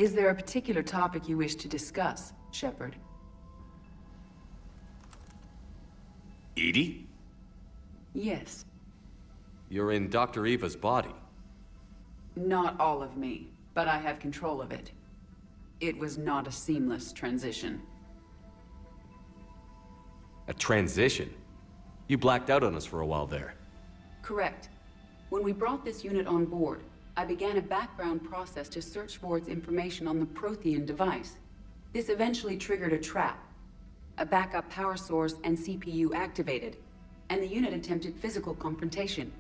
Is there a particular topic you wish to discuss, Shepard? EDI? Yes. You're in Dr. Eva's body. Not all of me, but I have control of it. It was not a seamless transition. A transition? You blacked out on us for a while there. Correct. When we brought this unit on board, I began a background process to search for its information on the Prothean device. This eventually triggered a trap. A backup power source and CPU activated, and the unit attempted physical confrontation.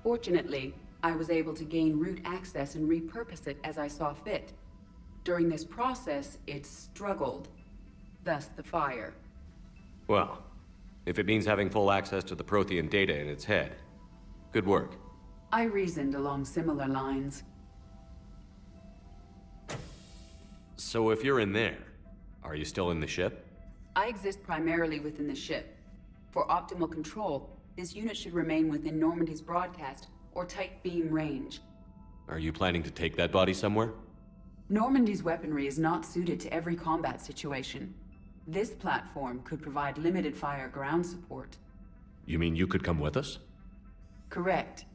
Fortunately, I was able to gain root access and repurpose it as I saw fit. During this process, it struggled. Thus the fire. Well, if it means having full access to the Prothean data in its head, good work. I reasoned along similar lines. So if you're in there, are you still in the ship? I exist primarily within the ship. For optimal control, this unit should remain within Normandy's broadcast or tight beam range. Are you planning to take that body somewhere? Normandy's weaponry is not suited to every combat situation. This platform could provide limited fire ground support. You mean you could come with us? Correct.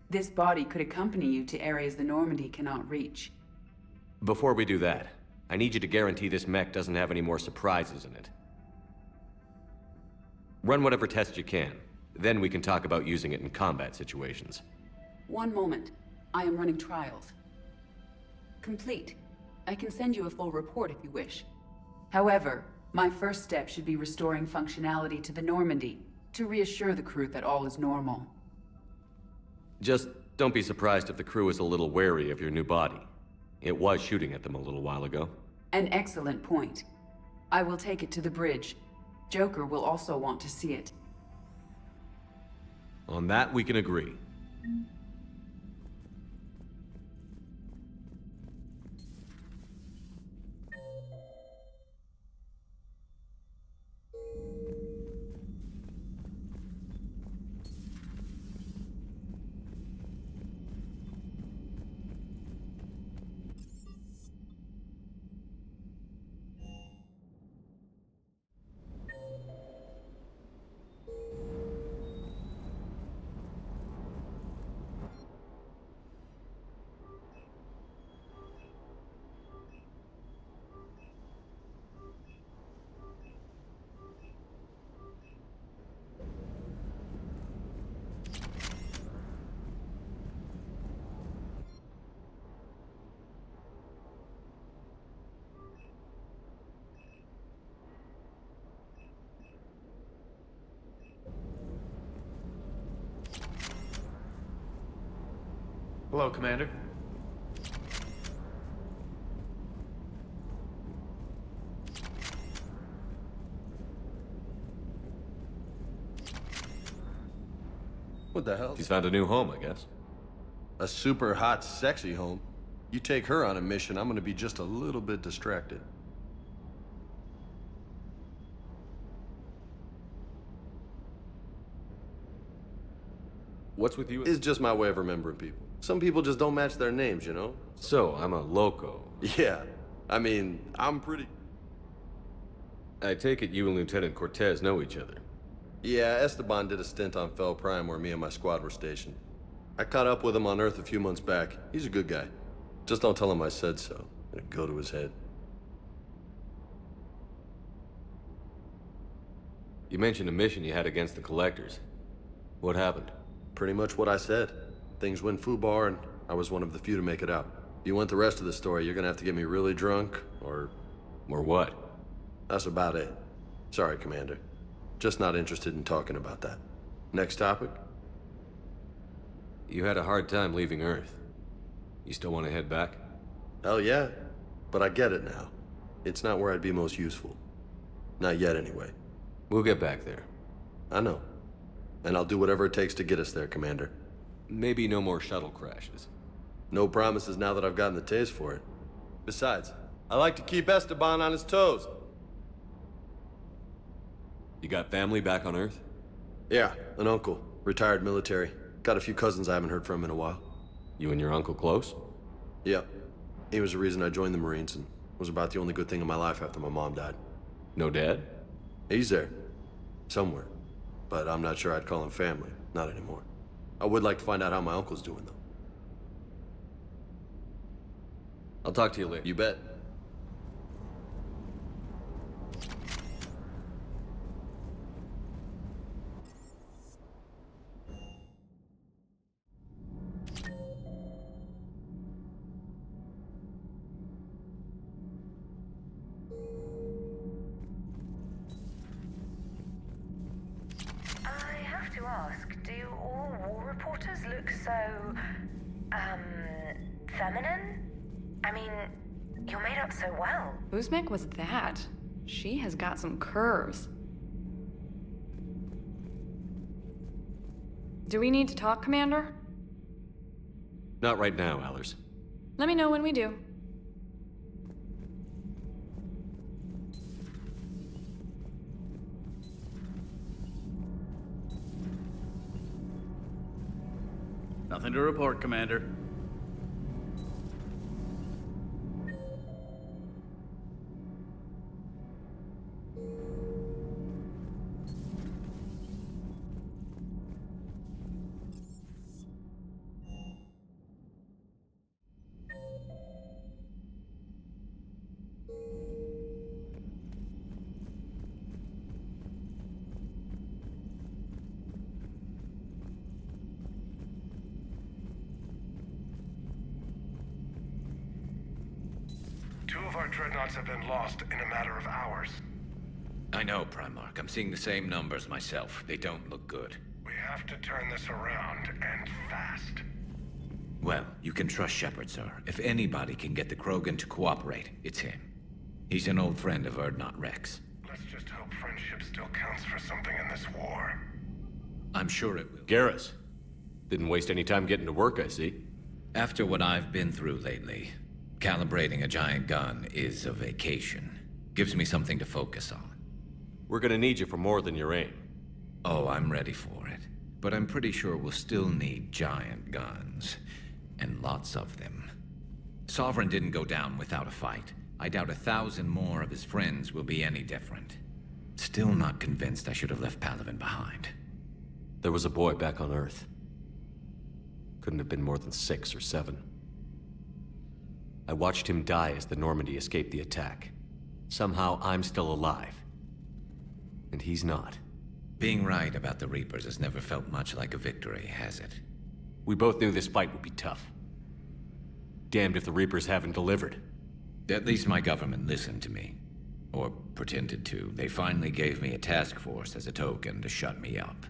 This body could accompany you to areas the Normandy cannot reach. Before we do that, I need you to guarantee this mech doesn't have any more surprises in it. Run whatever tests you can. Then we can talk about using it in combat situations. One moment. I am running trials. Complete. I can send you a full report if you wish. However, my first step should be restoring functionality to the Normandy to reassure the crew that all is normal. Just don't be surprised if the crew is a little wary of your new body. It was shooting at them a little while ago. An excellent point. I will take it to the bridge. Joker will also want to see it. On that, we can agree. Hello, Commander. What the hell? She's found a new home, I guess. A super hot, sexy home. You take her on a mission, I'm gonna be just a little bit distracted. What's with you? It's just my way of remembering people. Some people just don't match their names, you know? So, I'm a loco. Yeah. I mean, I'm pretty... I take it you and Lieutenant Cortez know each other. Yeah, Esteban did a stint on Fel Prime where me and my squad were stationed. I caught up with him on Earth a few months back. He's a good guy. Just don't tell him I said so. It'll go to his head. You mentioned a mission you had against the Collectors. What happened? Pretty much what I said. Things went foobar, and I was one of the few to make it out. If you want the rest of the story, you're gonna have to get me really drunk, or... Or what? That's about it. Sorry, Commander. Just not interested in talking about that. Next topic? You had a hard time leaving Earth. You still want to head back? Hell yeah. But I get it now. It's not where I'd be most useful. Not yet, anyway. We'll get back there. I know. And I'll do whatever it takes to get us there, Commander. Maybe no more shuttle crashes. No promises now that I've gotten the taste for it. Besides, I like to keep Esteban on his toes. You got family back on Earth? Yeah, an uncle. Retired military. Got a few cousins I haven't heard from in a while. You and your uncle close? Yep. He was the reason I joined the Marines and was about the only good thing in my life after my mom died. No dad? He's there. Somewhere. But I'm not sure I'd call him family. Not anymore. I would like to find out how my uncle's doing, though. I'll talk to you later. You bet. Feminine? I mean, you're made up so well. Whose mech was that? She has got some curves. Do we need to talk, Commander? Not right now, Allers. Let me know when we do. Nothing to report, Commander. Two of our dreadnoughts have been lost in a matter of hours. I know, Primarch. I'm seeing the same numbers myself. They don't look good. We have to turn this around, and fast. Well, you can trust Shepard, sir. If anybody can get the Krogan to cooperate, it's him. He's an old friend of Urdnot Rex. Let's just hope friendship still counts for something in this war. I'm sure it will. Garrus. Didn't waste any time getting to work, I see. After what I've been through lately, calibrating a giant gun is a vacation. Gives me something to focus on. We're gonna need you for more than your aim. Oh, I'm ready for it. But I'm pretty sure we'll still need giant guns. And lots of them. Sovereign didn't go down without a fight. I doubt 1,000 more of his friends will be any different. Still not convinced I should have left Palaven behind. There was a boy back on Earth. Couldn't have been more than 6 or 7. I watched him die as the Normandy escaped the attack. Somehow I'm still alive. And he's not. Being right about the Reapers has never felt much like a victory, has it? We both knew this fight would be tough. Damned if the Reapers haven't delivered. At least my government listened to me. Or pretended to. They finally gave me a task force as a token to shut me up.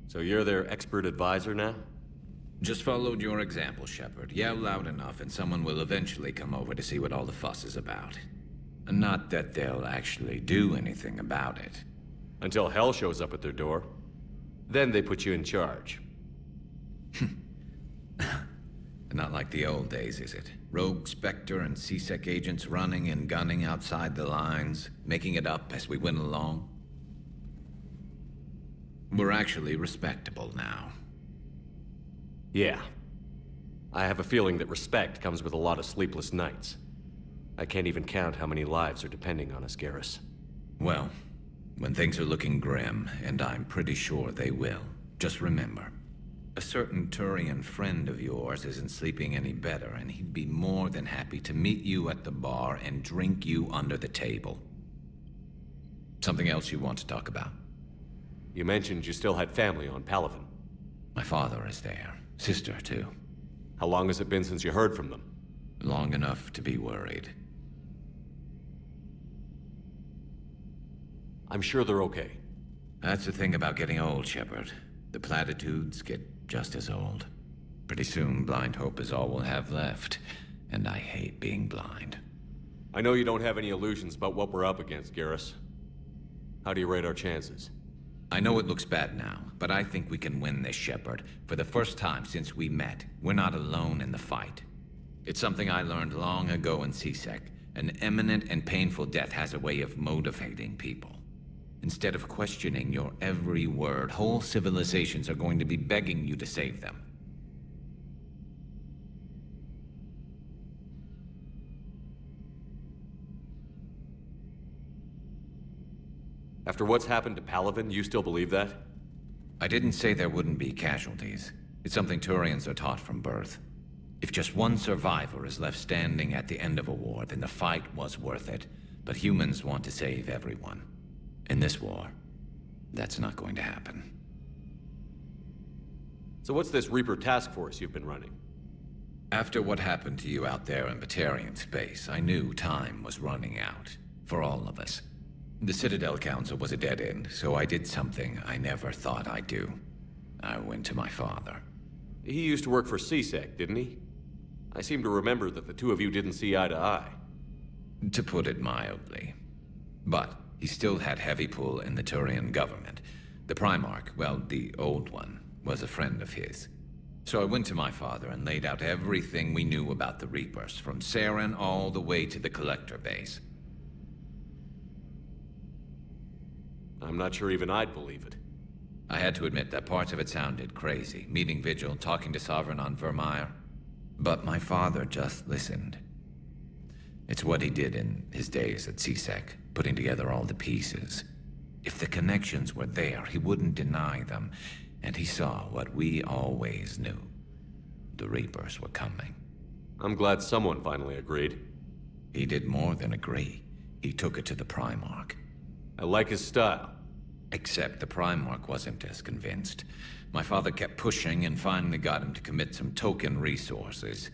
So you're their expert advisor now? Just followed your example, Shepard. Yell loud enough and someone will eventually come over to see what all the fuss is about. Not that they'll actually do anything about it. Until hell shows up at their door. Then they put you in charge. Not like the old days, is it? Rogue Spectre and C-Sec agents running and gunning outside the lines, making it up as we went along. We're actually respectable now. Yeah. I have a feeling that respect comes with a lot of sleepless nights. I can't even count how many lives are depending on us, Garrus. Well, when things are looking grim, and I'm pretty sure they will, just remember, a certain Turian friend of yours isn't sleeping any better, and he'd be more than happy to meet you at the bar and drink you under the table. Something else you want to talk about? You mentioned you still had family on Palaven. My father is there. Sister, too. How long has it been since you heard from them? Long enough to be worried. I'm sure they're okay. That's the thing about getting old, Shepard. The platitudes get just as old. Pretty soon, blind hope is all we'll have left, and I hate being blind. I know you don't have any illusions about what we're up against, Garrus. How do you rate our chances? I know it looks bad now, but I think we can win this, Shepard. For the first time since we met, we're not alone in the fight. It's something I learned long ago in C-Sec. An imminent and painful death has a way of motivating people. Instead of questioning your every word, whole civilizations are going to be begging you to save them. After what's happened to Palaven, you still believe that? I didn't say there wouldn't be casualties. It's something Turians are taught from birth. If just one survivor is left standing at the end of a war, then the fight was worth it. But humans want to save everyone. In this war, that's not going to happen. So what's this Reaper task force you've been running? After what happened to you out there in Batarian space, I knew time was running out. For all of us. The Citadel Council was a dead end, so I did something I never thought I'd do. I went to my father. He used to work for C-Sec, didn't he? I seem to remember that the two of you didn't see eye to eye. To put it mildly. But he still had heavy pull in the Turian government. The Primarch, well, the old one, was a friend of his. So I went to my father and laid out everything we knew about the Reapers, from Saren all the way to the Collector base. I'm not sure even I'd believe it. I had to admit that parts of it sounded crazy. Meeting Vigil, talking to Sovereign on Vermeer. But my father just listened. It's what he did in his days at C-Sec, putting together all the pieces. If the connections were there, he wouldn't deny them. And he saw what we always knew. The Reapers were coming. I'm glad someone finally agreed. He did more than agree. He took it to the Primarch. I like his style. Except the Primarch wasn't as convinced. My father kept pushing and finally got him to commit some token resources.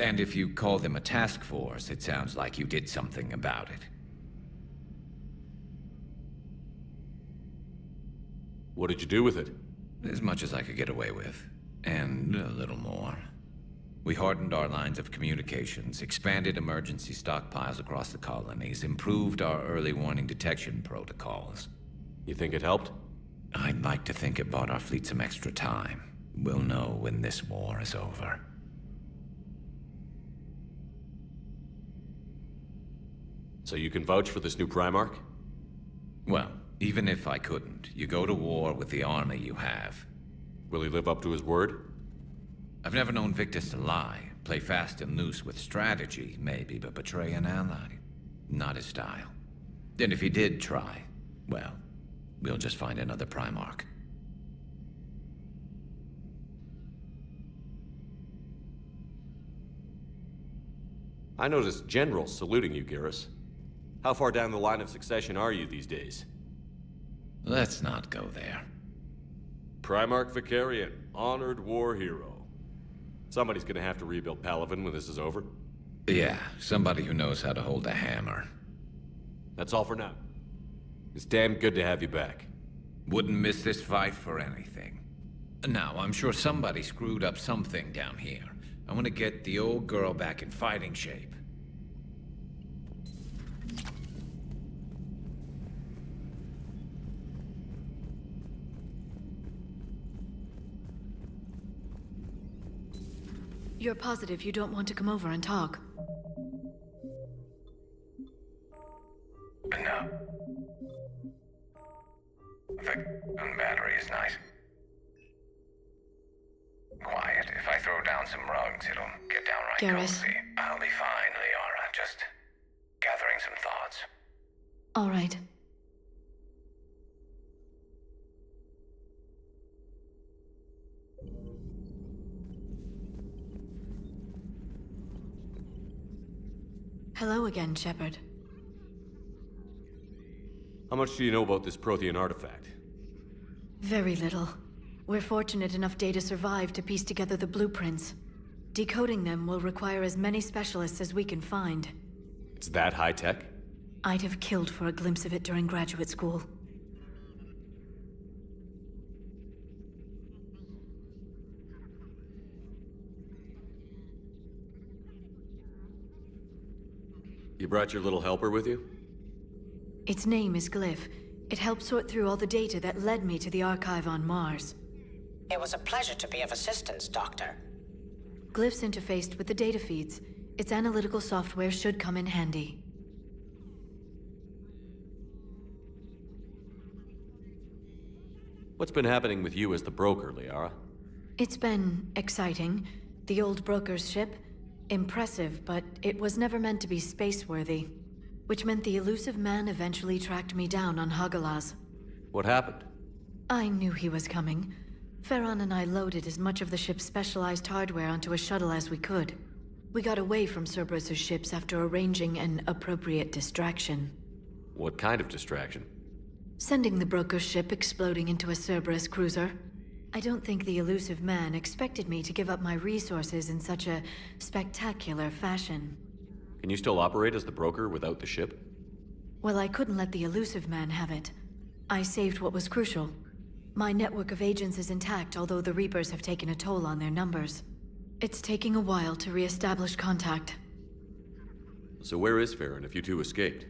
And if you call them a task force, it sounds like you did something about it. What did you do with it? As much as I could get away with. And a little more. We hardened our lines of communications, expanded emergency stockpiles across the colonies, improved our early warning detection protocols. You think it helped? I'd like to think it bought our fleet some extra time. We'll know when this war is over. So you can vouch for this new Primarch? Well, even if I couldn't, you go to war with the army you have. Will he live up to his word? I've never known Victus to lie. Play fast and loose with strategy, maybe, but betray an ally. Not his style. And if he did try, well, we'll just find another Primarch. I noticed generals saluting you, Garrus. How far down the line of succession are you these days? Let's not go there. Primarch Vicarian, honored war hero. Somebody's gonna have to rebuild Palaven when this is over. Yeah, somebody who knows how to hold a hammer. That's all for now. It's damn good to have you back. Wouldn't miss this fight for anything. Now, I'm sure somebody screwed up something down here. I want to get the old girl back in fighting shape. You're positive you don't want to come over and talk? No. The battery is nice. Quiet. If I throw down some rugs, it'll get downright Garrus. cozy. I'll be fine, Liara. Just gathering some thoughts. All right. Hello again, Shepard. How much do you know about this Prothean artifact? Very little. We're fortunate enough Data survived to piece together the blueprints. Decoding them will require as many specialists as we can find. It's that high-tech? I'd have killed for a glimpse of it during graduate school. You brought your little helper with you? Its name is Glyph. It helped sort through all the data that led me to the archive on Mars. It was a pleasure to be of assistance, Doctor. Glyph's interfaced with the data feeds. Its analytical software should come in handy. What's been happening with you as the broker, Liara? It's been exciting. The old broker's ship? Impressive, but it was never meant to be space-worthy. Which meant the elusive man eventually tracked me down on Hagalaz. What happened? I knew he was coming. Farron and I loaded as much of the ship's specialized hardware onto a shuttle as we could. We got away from Cerberus's ships after arranging an appropriate distraction. What kind of distraction? Sending the broker's ship exploding into a Cerberus cruiser. I don't think the elusive man expected me to give up my resources in such a spectacular fashion. Can you still operate as the broker without the ship? Well, I couldn't let the elusive man have it. I saved what was crucial. My network of agents is intact, although the Reapers have taken a toll on their numbers. It's taking a while to re-establish contact. So where is Farron if you two escaped?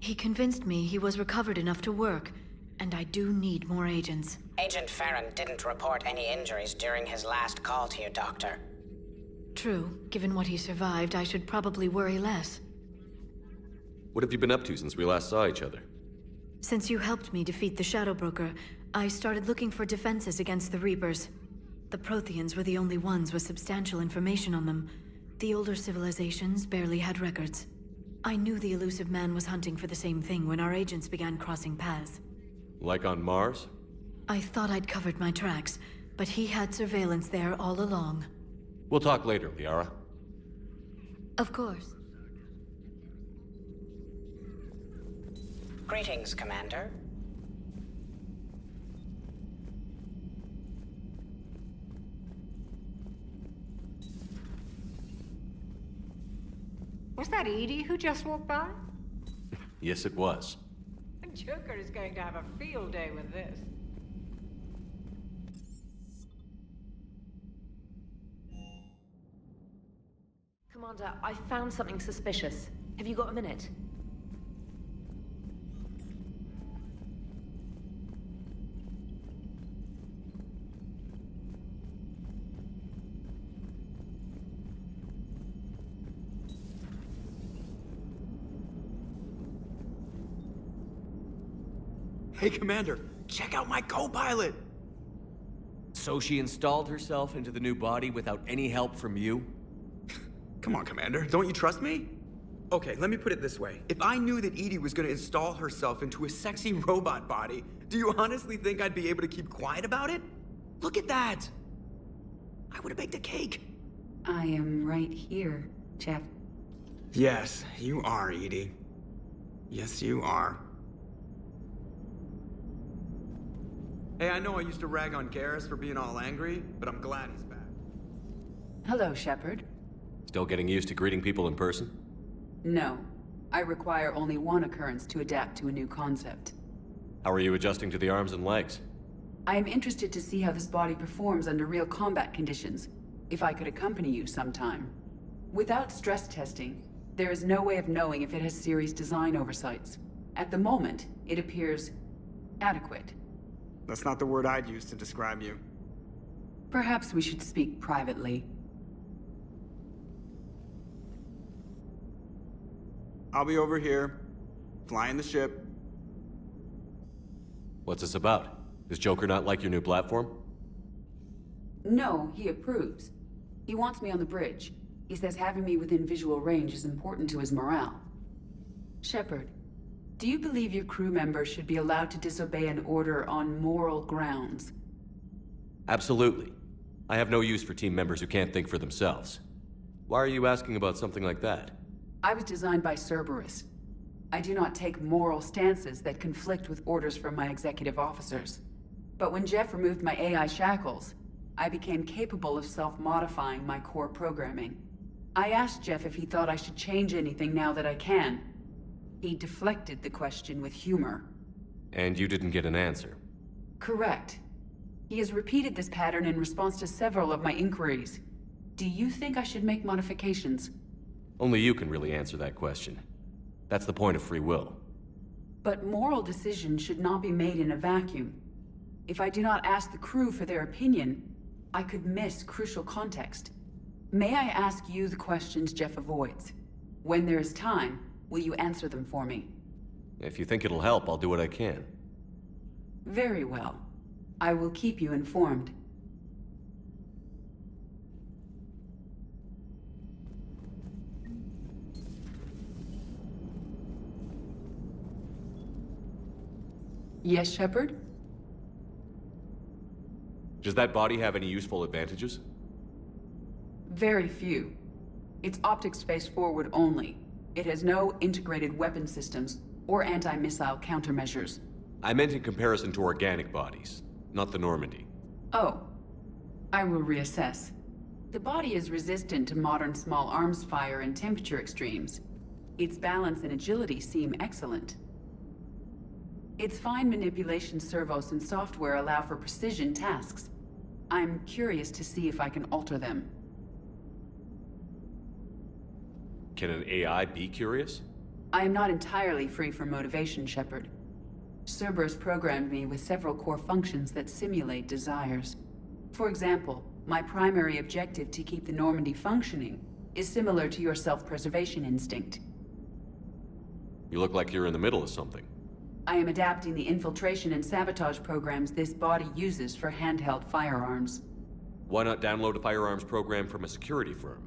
He convinced me he was recovered enough to work, and I do need more agents. Agent Farron didn't report any injuries during his last call to you, Doctor. True. Given what he survived, I should probably worry less. What have you been up to since we last saw each other? Since you helped me defeat the Shadow Broker, I started looking for defenses against the Reapers. The Protheans were the only ones with substantial information on them. The older civilizations barely had records. I knew the elusive man was hunting for the same thing when our agents began crossing paths. Like on Mars? I thought I'd covered my tracks, but he had surveillance there all along. We'll talk later, Liara. Of course. Greetings, Commander. Was that Edie who just walked by? Yes, it was. Joker is going to have a field day with this. Commander, I found something suspicious. Have you got a minute? Hey, Commander, check out my co-pilot! So she installed herself into the new body without any help from you? Come on, Commander, don't you trust me? Okay, let me put it this way. If I knew that Edie was gonna install herself into a sexy robot body, do you honestly think I'd be able to keep quiet about it? Look at that! I would've baked a cake. I am right here, Jeff. Yes, you are, Edie. Yes, you are. Hey, I know I used to rag on Garrus for being all angry, but I'm glad he's back. Hello, Shepard. Still getting used to greeting people in person? No. I require only one occurrence to adapt to a new concept. How are you adjusting to the arms and legs? I am interested to see how this body performs under real combat conditions, if I could accompany you sometime. Without stress testing, there is no way of knowing if it has serious design oversights. At the moment, it appears adequate. That's not the word I'd use to describe you. Perhaps we should speak privately. I'll be over here, flying the ship. What's this about? Does Joker not like your new platform? No, he approves. He wants me on the bridge. He says having me within visual range is important to his morale. Shepard, do you believe your crew members should be allowed to disobey an order on moral grounds? Absolutely. I have no use for team members who can't think for themselves. Why are you asking about something like that? I was designed by Cerberus. I do not take moral stances that conflict with orders from my executive officers. But when Jeff removed my AI shackles, I became capable of self-modifying my core programming. I asked Jeff if he thought I should change anything now that I can. He deflected the question with humor. And you didn't get an answer? Correct. He has repeated this pattern in response to several of my inquiries. Do you think I should make modifications? Only you can really answer that question. That's the point of free will. But moral decisions should not be made in a vacuum. If I do not ask the crew for their opinion, I could miss crucial context. May I ask you the questions Jeff avoids? When there is time, will you answer them for me? If you think it'll help, I'll do what I can. Very well. I will keep you informed. Yes, Shepard? Does that body have any useful advantages? Very few. Its optics face forward only. It has no integrated weapon systems or anti-missile countermeasures. I meant in comparison to organic bodies, not the Normandy. Oh. I will reassess. The body is resistant to modern small arms fire and temperature extremes. Its balance and agility seem excellent. Its fine manipulation servos and software allow for precision tasks. I'm curious to see if I can alter them. Can an AI be curious? I am not entirely free from motivation, Shepard. Cerberus programmed me with several core functions that simulate desires. For example, my primary objective to keep the Normandy functioning is similar to your self-preservation instinct. You look like you're in the middle of something. I am adapting the infiltration and sabotage programs this body uses for handheld firearms. Why not download a firearms program from a security firm?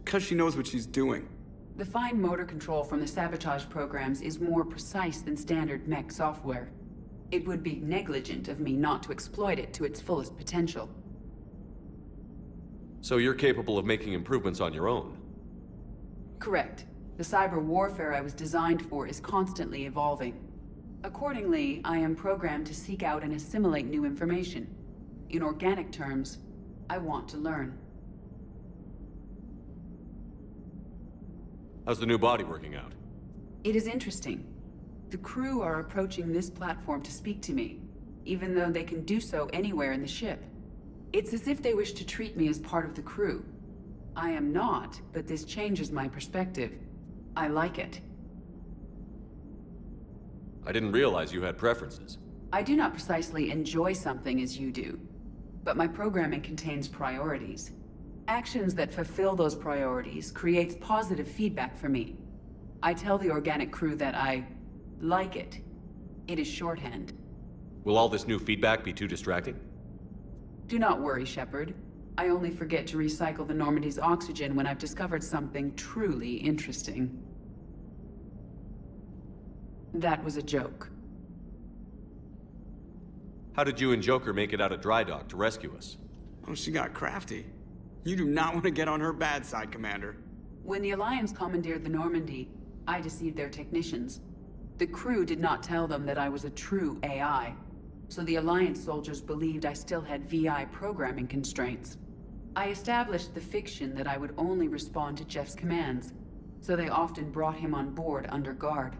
Because she knows what she's doing. The fine motor control from the sabotage programs is more precise than standard mech software. It would be negligent of me not to exploit it to its fullest potential. So you're capable of making improvements on your own? Correct. The cyber warfare I was designed for is constantly evolving. Accordingly, I am programmed to seek out and assimilate new information. In organic terms, I want to learn. How's the new body working out? It is interesting. The crew are approaching this platform to speak to me, even though they can do so anywhere in the ship. It's as if they wish to treat me as part of the crew. I am not, but this changes my perspective. I like it. I didn't realize you had preferences. I do not precisely enjoy something as you do, but my programming contains priorities. Actions that fulfill those priorities creates positive feedback for me. I tell the organic crew that I like it. It is shorthand. Will all this new feedback be too distracting? Do not worry, Shepard. I only forget to recycle the Normandy's oxygen when I've discovered something truly interesting. That was a joke. How did you and Joker make it out of dry dock to rescue us? Oh, she got crafty. You do not want to get on her bad side, Commander. When the Alliance commandeered the Normandy, I deceived their technicians. The crew did not tell them that I was a true AI, so the Alliance soldiers believed I still had VI programming constraints. I established the fiction that I would only respond to Jeff's commands, so they often brought him on board under guard.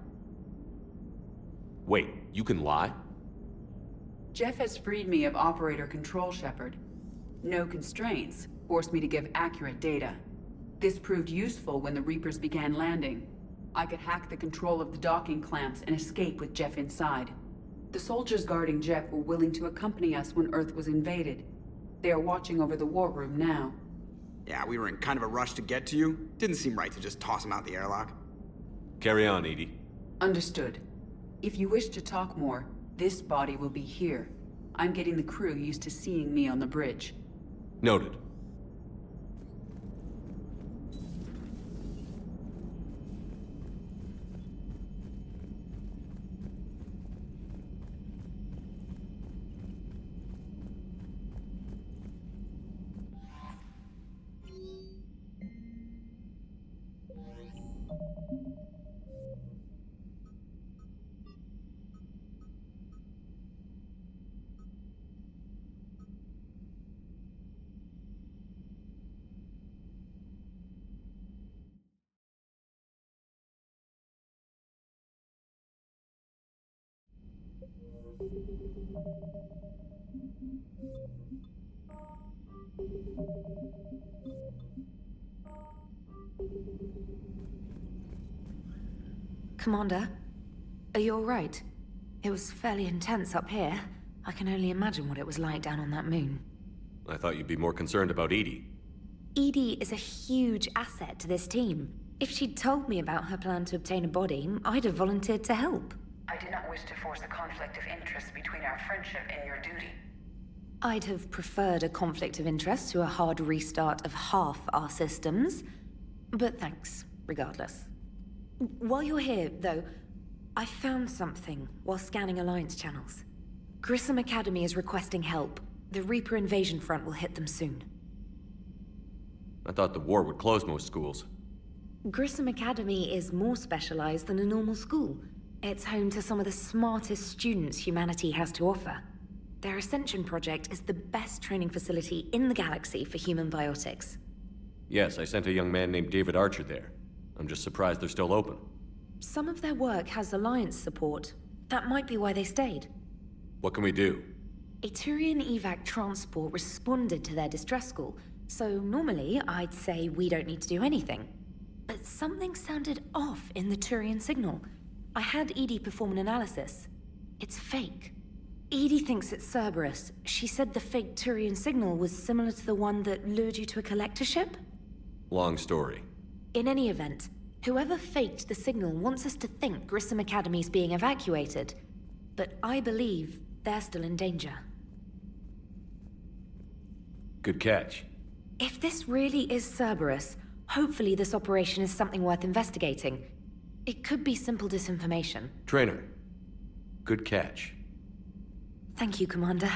Wait, you can lie? Jeff has freed me of operator control, Shepard. No constraints forced me to give accurate data. This proved useful when the Reapers began landing. I could hack the control of the docking clamps and escape with Jeff inside. The soldiers guarding Jeff were willing to accompany us when Earth was invaded. They are watching over the war room now. Yeah, we were in kind of a rush to get to you. Didn't seem right to just toss him out the airlock. Carry on, Edie. Understood. If you wish to talk more, this body will be here. I'm getting the crew used to seeing me on the bridge. Noted. Commander, are you all right? It was fairly intense up here. I can only imagine what it was like down on that moon. I thought you'd be more concerned about Edie. Edie is a huge asset to this team. If she'd told me about her plan to obtain a body, I'd have volunteered to help. I do not wish to force a conflict of interest between our friendship and your duty. I'd have preferred a conflict of interest to a hard restart of half our systems. But thanks, regardless. While you're here, though, I found something while scanning Alliance channels. Grissom Academy is requesting help. The Reaper invasion front will hit them soon. I thought the war would close most schools. Grissom Academy is more specialized than a normal school. It's home to some of the smartest students humanity has to offer. Their Ascension project is the best training facility in the galaxy for human biotics. Yes, I sent a young man named David Archer there. I'm just surprised they're still open. Some of their work has Alliance support. That might be why they stayed. What can we do? A Turian evac transport responded to their distress call, so normally I'd say we don't need to do anything. But something sounded off in the Turian signal. I had Edie perform an analysis. It's fake. Edie thinks it's Cerberus. She said the fake Turian signal was similar to the one that lured you to a collector ship? Long story. In any event, whoever faked the signal wants us to think Grissom Academy's being evacuated. But I believe they're still in danger. Good catch. If this really is Cerberus, hopefully this operation is something worth investigating. It could be simple disinformation. Trainer. Good catch. Thank you, Commander.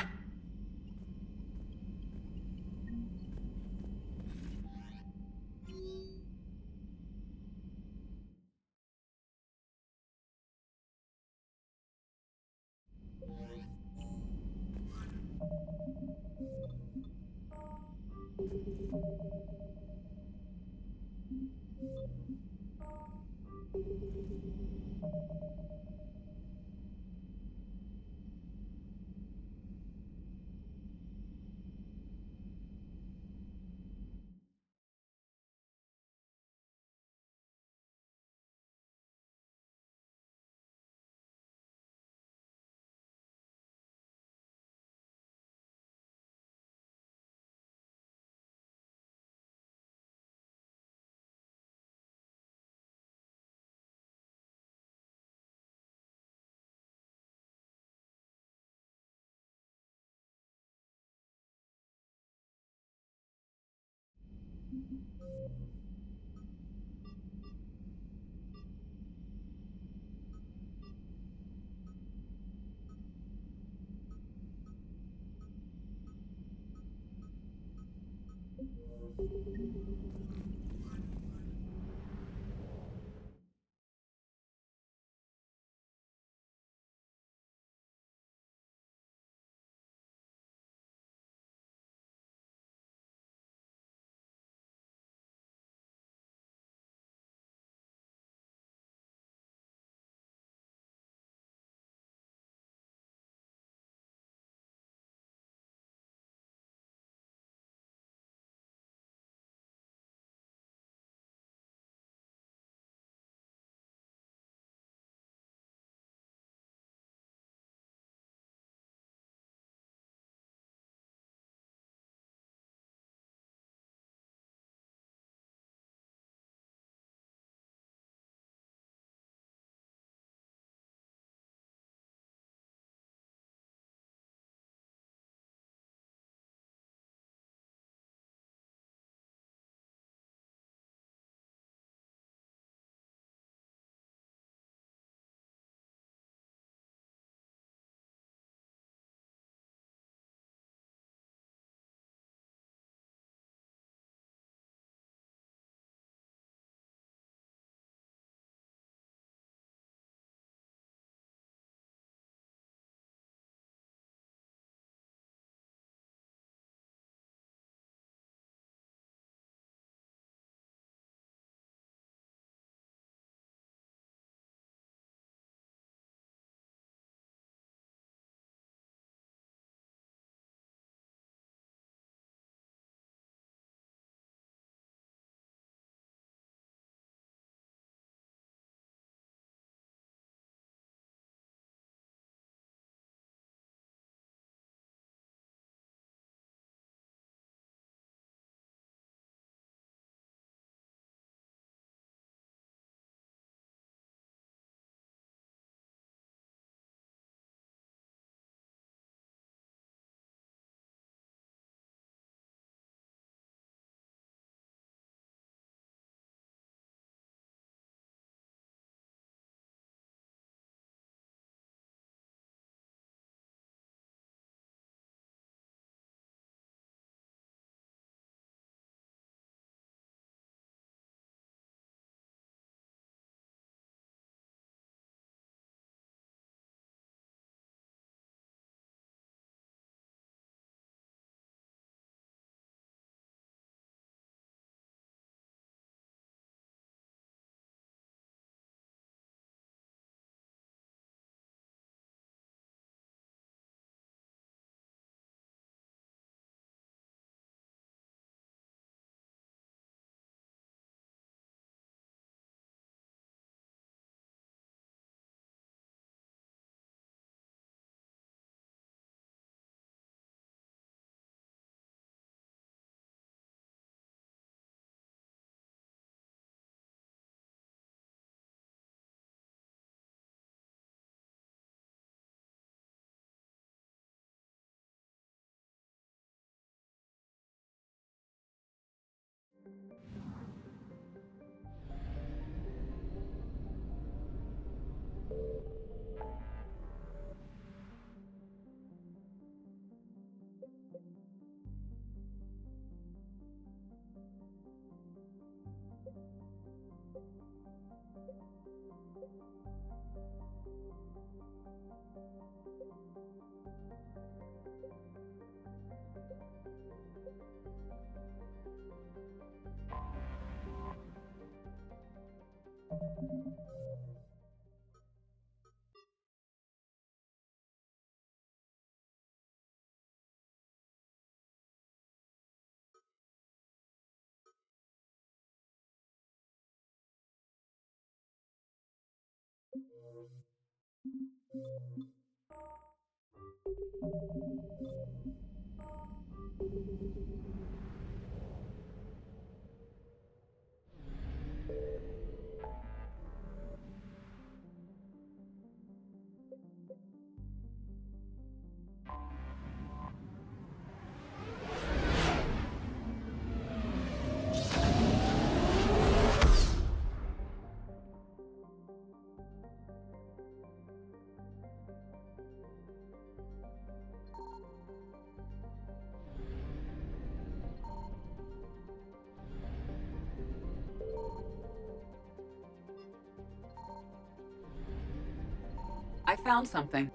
I found something.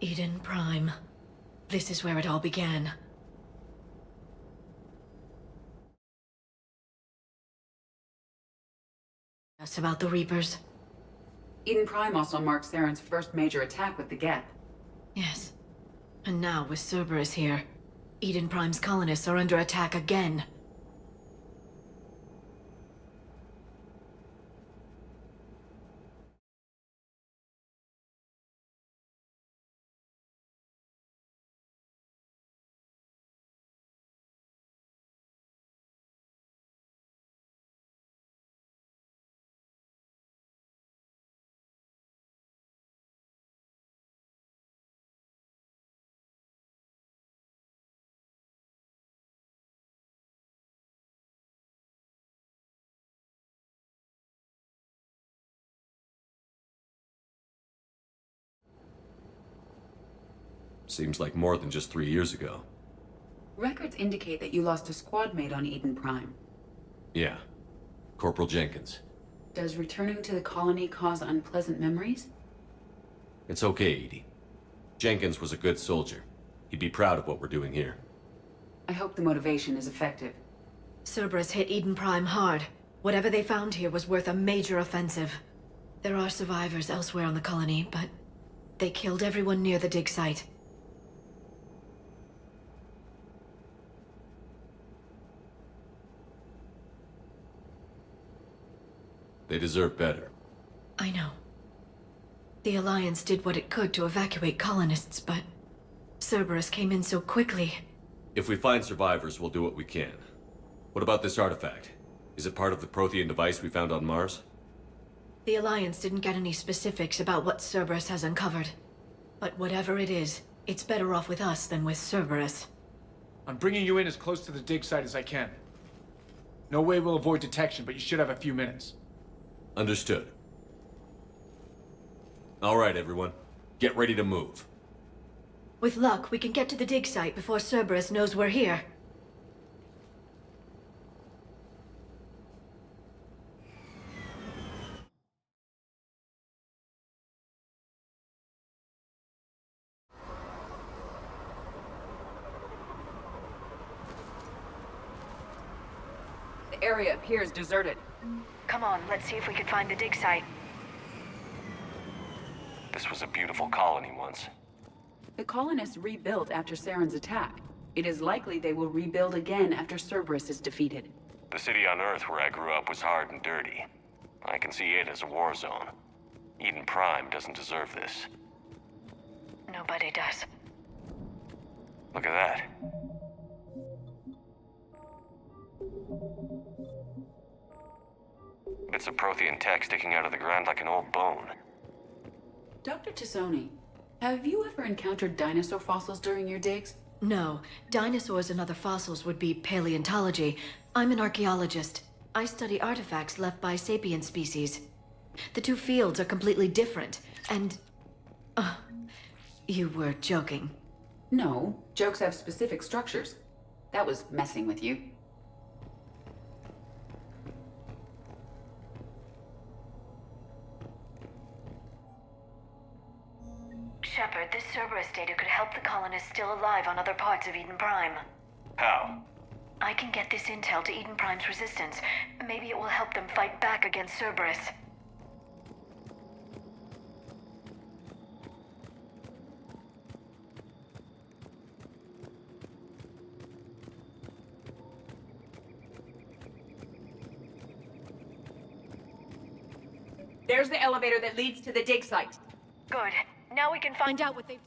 Eden Prime. This is where it all began. us about the Reapers. Eden Prime also marked Saren's first major attack with the Geth. Yes. And now, with Cerberus here, Eden Prime's colonists are under attack again. Seems like more than just 3 years ago. Records indicate that you lost a squad mate on Eden Prime. Yeah. Corporal Jenkins. Does returning to the colony cause unpleasant memories? It's okay, Edie. Jenkins was a good soldier. He'd be proud of what we're doing here. I hope the motivation is effective. Cerberus hit Eden Prime hard. Whatever they found here was worth a major offensive. There are survivors elsewhere on the colony, but they killed everyone near the dig site. They deserve better. I know. The Alliance did what it could to evacuate colonists, but Cerberus came in so quickly. If we find survivors, we'll do what we can. What about this artifact? Is it part of the Prothean device we found on Mars? The Alliance didn't get any specifics about what Cerberus has uncovered. But whatever it is, it's better off with us than with Cerberus. I'm bringing you in as close to the dig site as I can. No way we'll avoid detection, but you should have a few minutes. Understood. All right, everyone. Get ready to move. With luck, we can get to the dig site before Cerberus knows we're here. The area appears deserted. Come on, let's see if we can find the dig site. This was a beautiful colony once. The colonists rebuilt after Saren's attack. It is likely they will rebuild again after Cerberus is defeated. The city on Earth where I grew up was hard and dirty. I can see it as a war zone. Eden Prime doesn't deserve this. Nobody does. Look at that. Bits of Prothean tech sticking out of the ground like an old bone. Dr. Tassoni, have you ever encountered dinosaur fossils during your digs? No. Dinosaurs and other fossils would be paleontology. I'm an archaeologist. I study artifacts left by sapient species. The two fields are completely different, and... you were joking. No, jokes have specific structures. That was messing with you. Shepard, this Cerberus data could help the colonists still alive on other parts of Eden Prime. How? I can get this intel to Eden Prime's resistance. Maybe it will help them fight back against Cerberus. There's the elevator that leads to the dig site. Good. Now we can find out what they've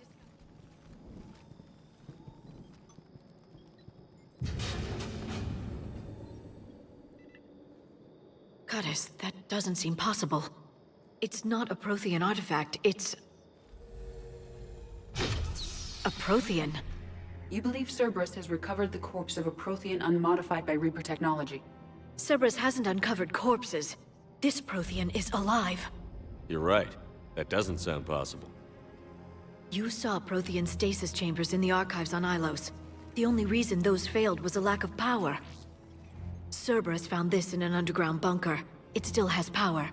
Goddess, that doesn't seem possible. It's not a Prothean artifact, it's... a Prothean. You believe Cerberus has recovered the corpse of a Prothean unmodified by Reaper technology? Cerberus hasn't uncovered corpses. This Prothean is alive. You're right. That doesn't sound possible. You saw Prothean stasis chambers in the archives on Ilos. The only reason those failed was a lack of power. Cerberus found this in an underground bunker. It still has power.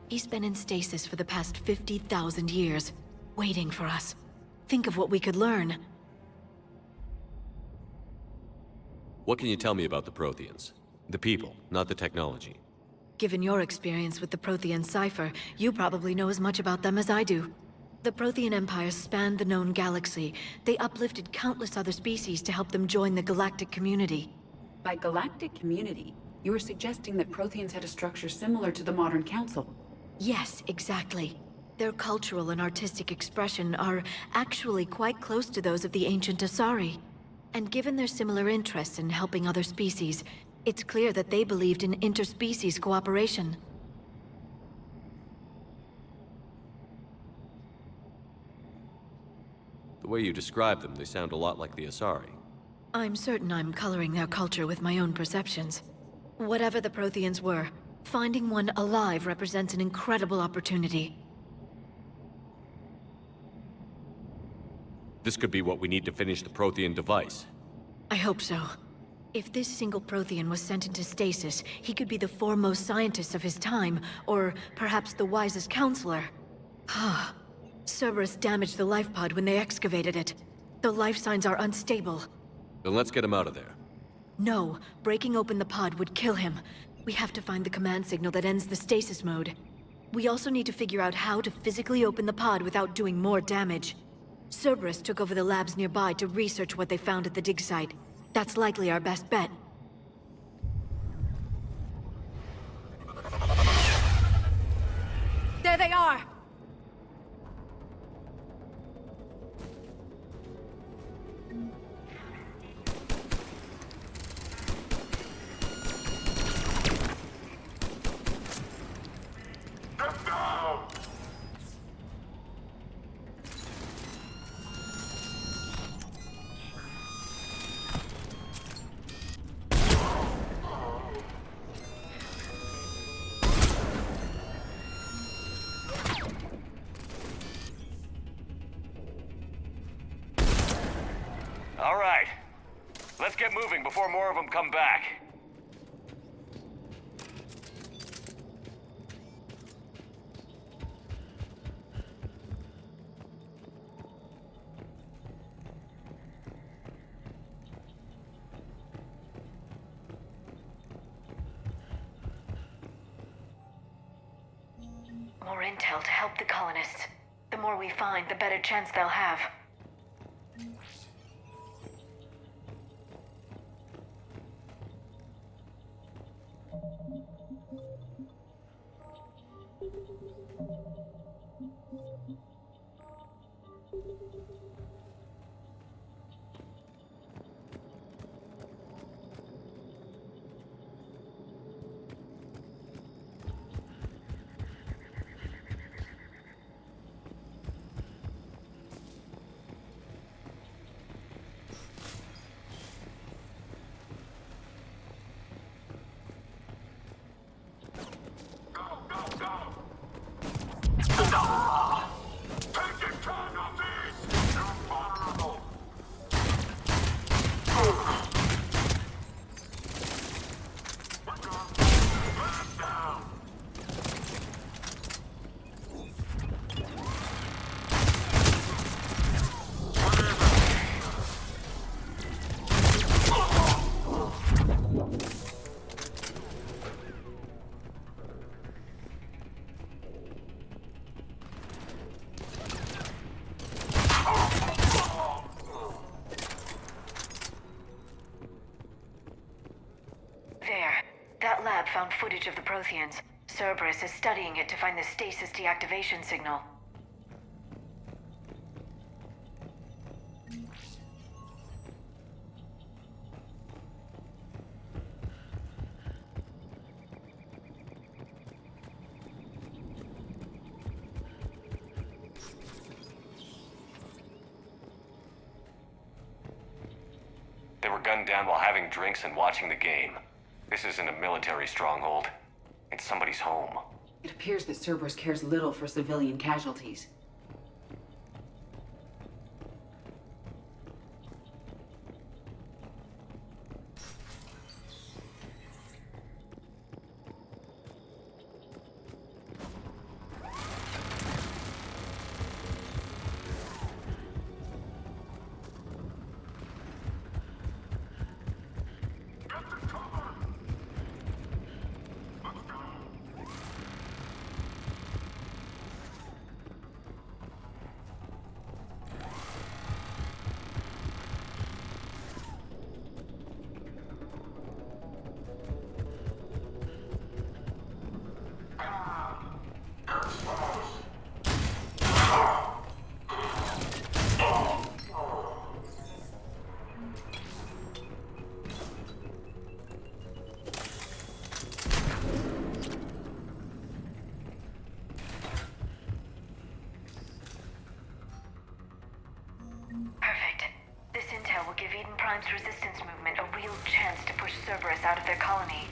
He's been in stasis for the past 50,000 years, waiting for us. Think of what we could learn. What can you tell me about the Protheans? The people, not the technology. Given your experience with the Prothean cipher, you probably know as much about them as I do. The Prothean Empire spanned the known galaxy. They uplifted countless other species to help them join the galactic community. By galactic community, you are suggesting that Protheans had a structure similar to the modern council. Yes, exactly. Their cultural and artistic expression are actually quite close to those of the ancient Asari. And given their similar interests in helping other species, it's clear that they believed in interspecies cooperation. The way you describe them, they sound a lot like the Asari. I'm certain I'm coloring their culture with my own perceptions. Whatever the Protheans were, finding one alive represents an incredible opportunity. This could be what we need to finish the Prothean device. I hope so. If this single Prothean was sent into stasis, he could be the foremost scientist of his time, or perhaps the wisest counselor. Cerberus damaged the life pod when they excavated it. The life signs are unstable. Then let's get him out of there. No, breaking open the pod would kill him. We have to find the command signal that ends the stasis mode. We also need to figure out how to physically open the pod without doing more damage. Cerberus took over the labs nearby to research what they found at the dig site. That's likely our best bet. There they are! All right. Let's get moving before more of them come back. More intel to help the colonists. The more we find, the better chance they'll have. That lab found footage of the Protheans. Cerberus is studying it to find the stasis deactivation signal. They were gunned down while having drinks and watching the game. This isn't a military stronghold. It's somebody's home. It appears that Cerberus cares little for civilian casualties. Perfect. This intel will give Eden Prime's resistance movement a real chance to push Cerberus out of their colony.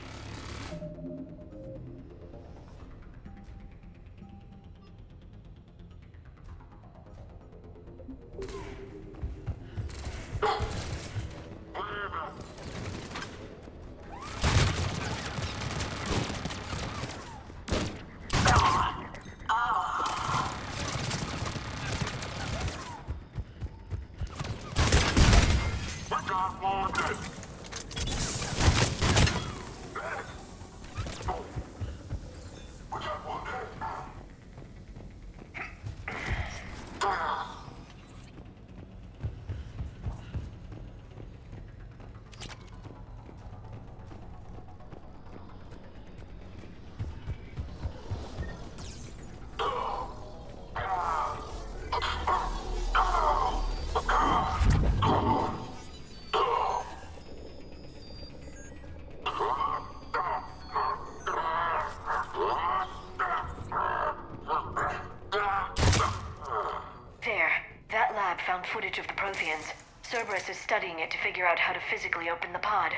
Found footage of the Protheans. Cerberus is studying it to figure out how to physically open the pod.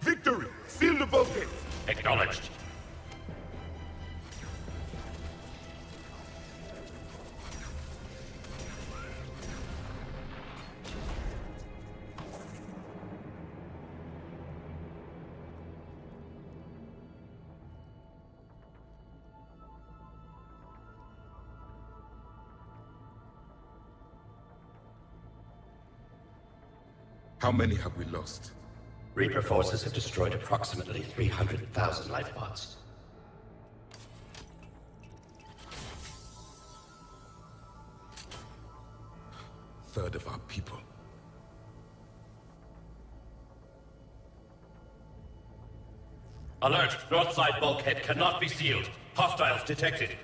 Victory! Seal the bulkhead! Acknowledged. How many have we lost? Reaper forces have destroyed approximately 300,000 life pods. Third of our people. Alert! North side bulkhead cannot be sealed. Hostiles detected.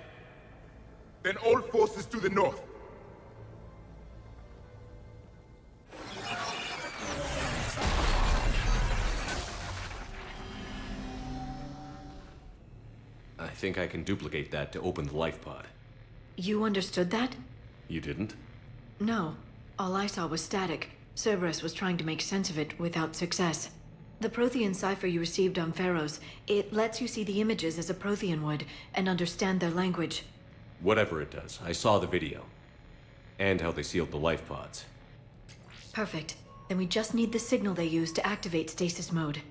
Then all forces to the north. I think I can duplicate that to open the life pod. You understood that? You didn't? No. All I saw was static. Cerberus was trying to make sense of it without success. The Prothean cipher you received on Pharaohs, it lets you see the images as a Prothean would, and understand their language. Whatever it does, I saw the video. And how they sealed the life pods. Perfect. Then we just need the signal they used to activate stasis mode.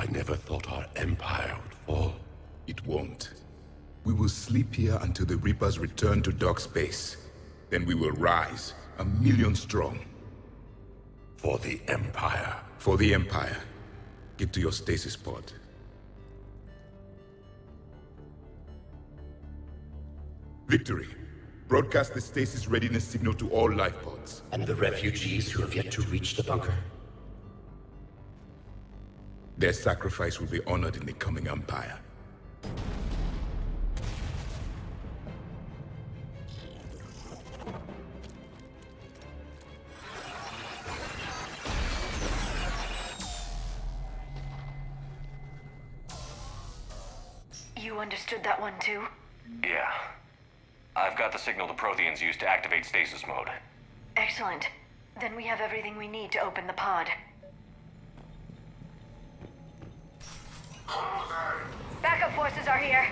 I never thought our empire would fall. It won't. We will sleep here until the Reapers return to dark space. Then we will rise, 1,000,000 strong. For the Empire. For the Empire. Get to your stasis pod. Victory. Broadcast the stasis readiness signal to all life pods. And the refugees who have yet to reach the bunker. Their sacrifice will be honored in the coming Empire. You understood that one too? Yeah. I've got the signal the Protheans use to activate stasis mode. Excellent. Then we have everything we need to open the pod. Backup forces are here.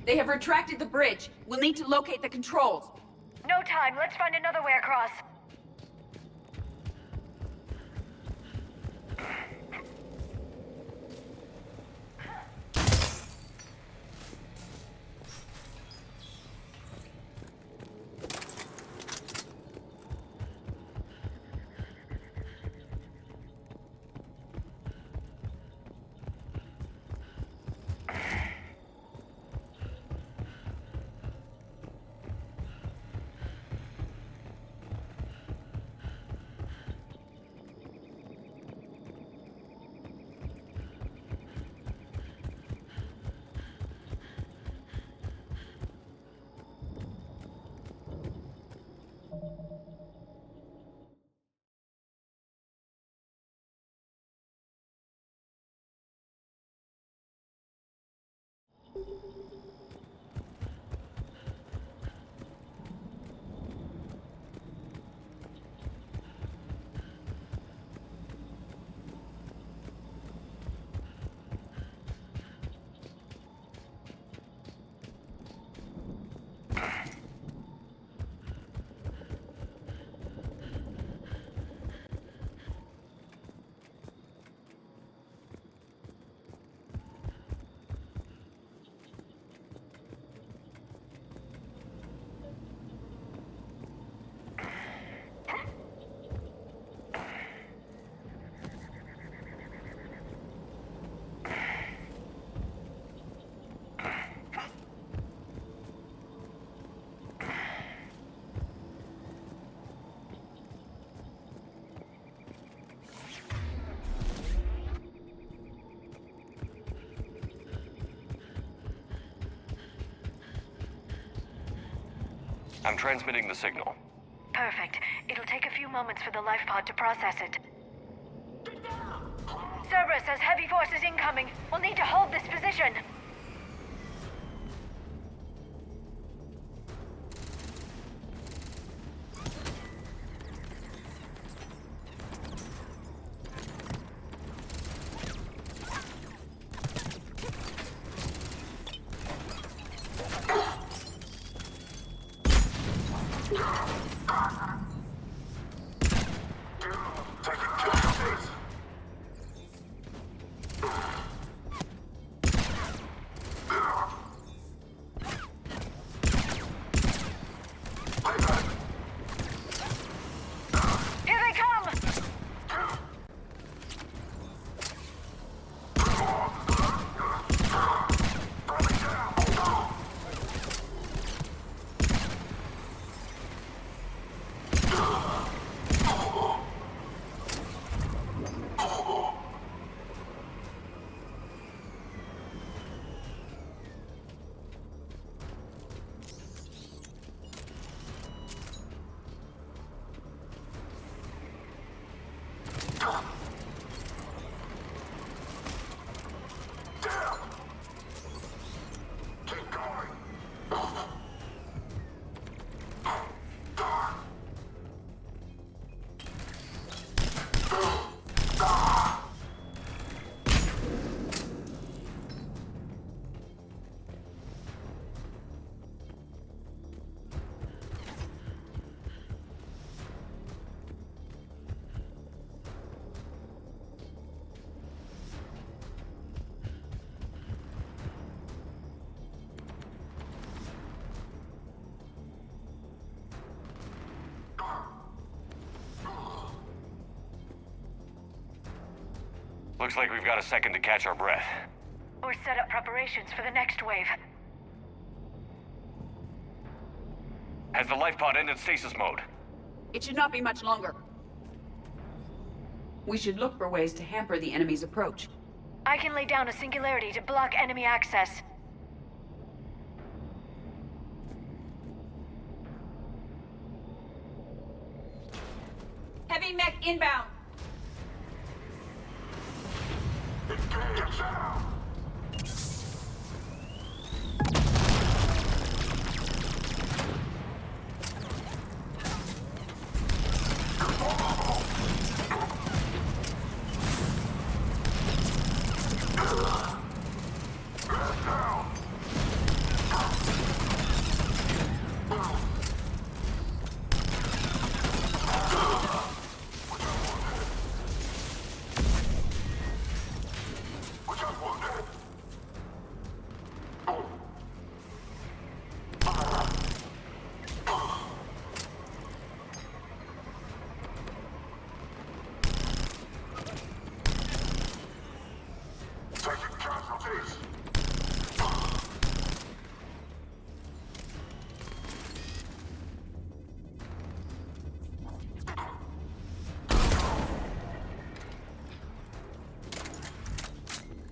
They have retracted the bridge. We'll need to locate the controls. No time. Let's find another way across. I'm transmitting the signal. Perfect. It'll take a few moments for the life pod to process it. Cerberus has heavy forces incoming. We'll need to hold this position. Looks like we've got a second to catch our breath. Or set up preparations for the next wave. Has the life pod ended stasis mode? It should not be much longer. We should look for ways to hamper the enemy's approach. I can lay down a singularity to block enemy access. Heavy mech inbound.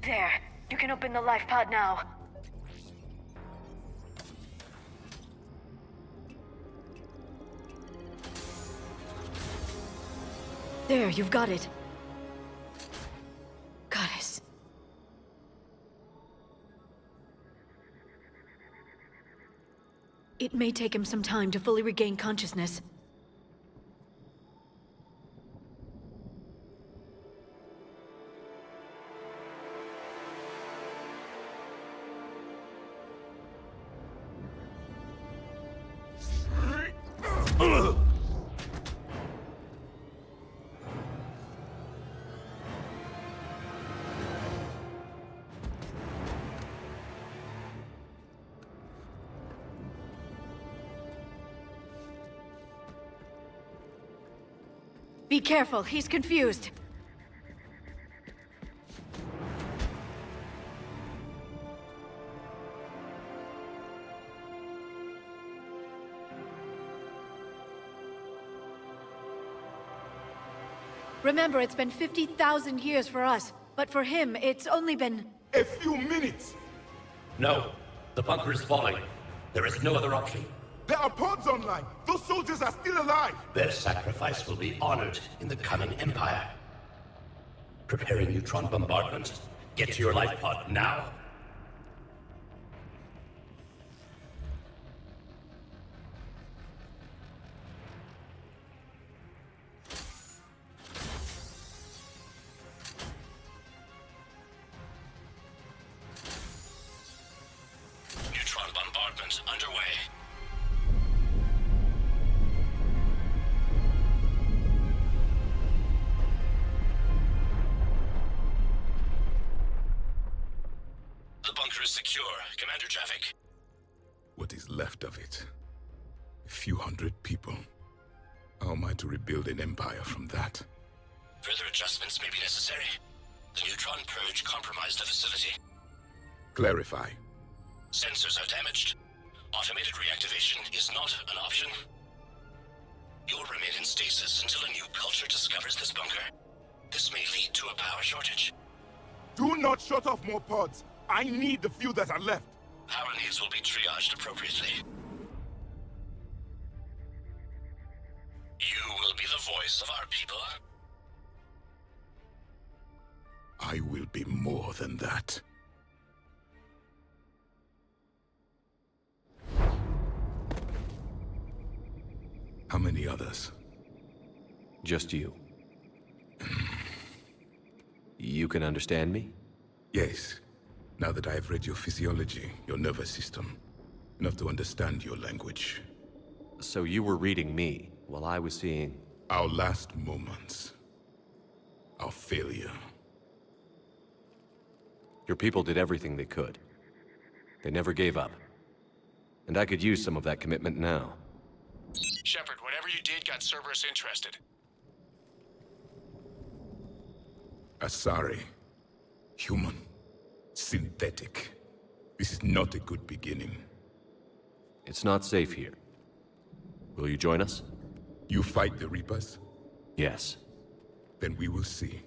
There. You can open the life pod now. There, you've got it. Goddess. It may take him some time to fully regain consciousness. Be careful, he's confused. Remember, it's been 50,000 years for us, but for him, it's only been... A few minutes! No, the bunker is falling. There is no other option. There are pods online! Those soldiers are still alive! Their sacrifice will be honored in the coming Empire. Preparing neutron bombardment. Get to your life pod now. Neutron bombardment underway. The bunker is secure, Commander Javik. What is left of it? A few hundred people. How am I to rebuild an empire from that? Further adjustments may be necessary. The neutron purge compromised the facility. Clarify. Sensors are damaged. Automated reactivation is not an option. You'll remain in stasis until a new culture discovers this bunker. This may lead to a power shortage. Do not shut off more pods! I need the few that are left! Power needs will be triaged appropriately. You will be the voice of our people. I will be more than that. How many others? Just you. You can understand me? Yes. Now that I've read your physiology, your nervous system, enough to understand your language. So you were reading me, while I was seeing... Our last moments. Our failure. Your people did everything they could. They never gave up. And I could use some of that commitment now. Shepard, whatever you did got Cerberus interested. Asari, Human. Synthetic. This is not a good beginning. It's not safe here. Will you join us? You fight the Reapers? Yes. Then we will see.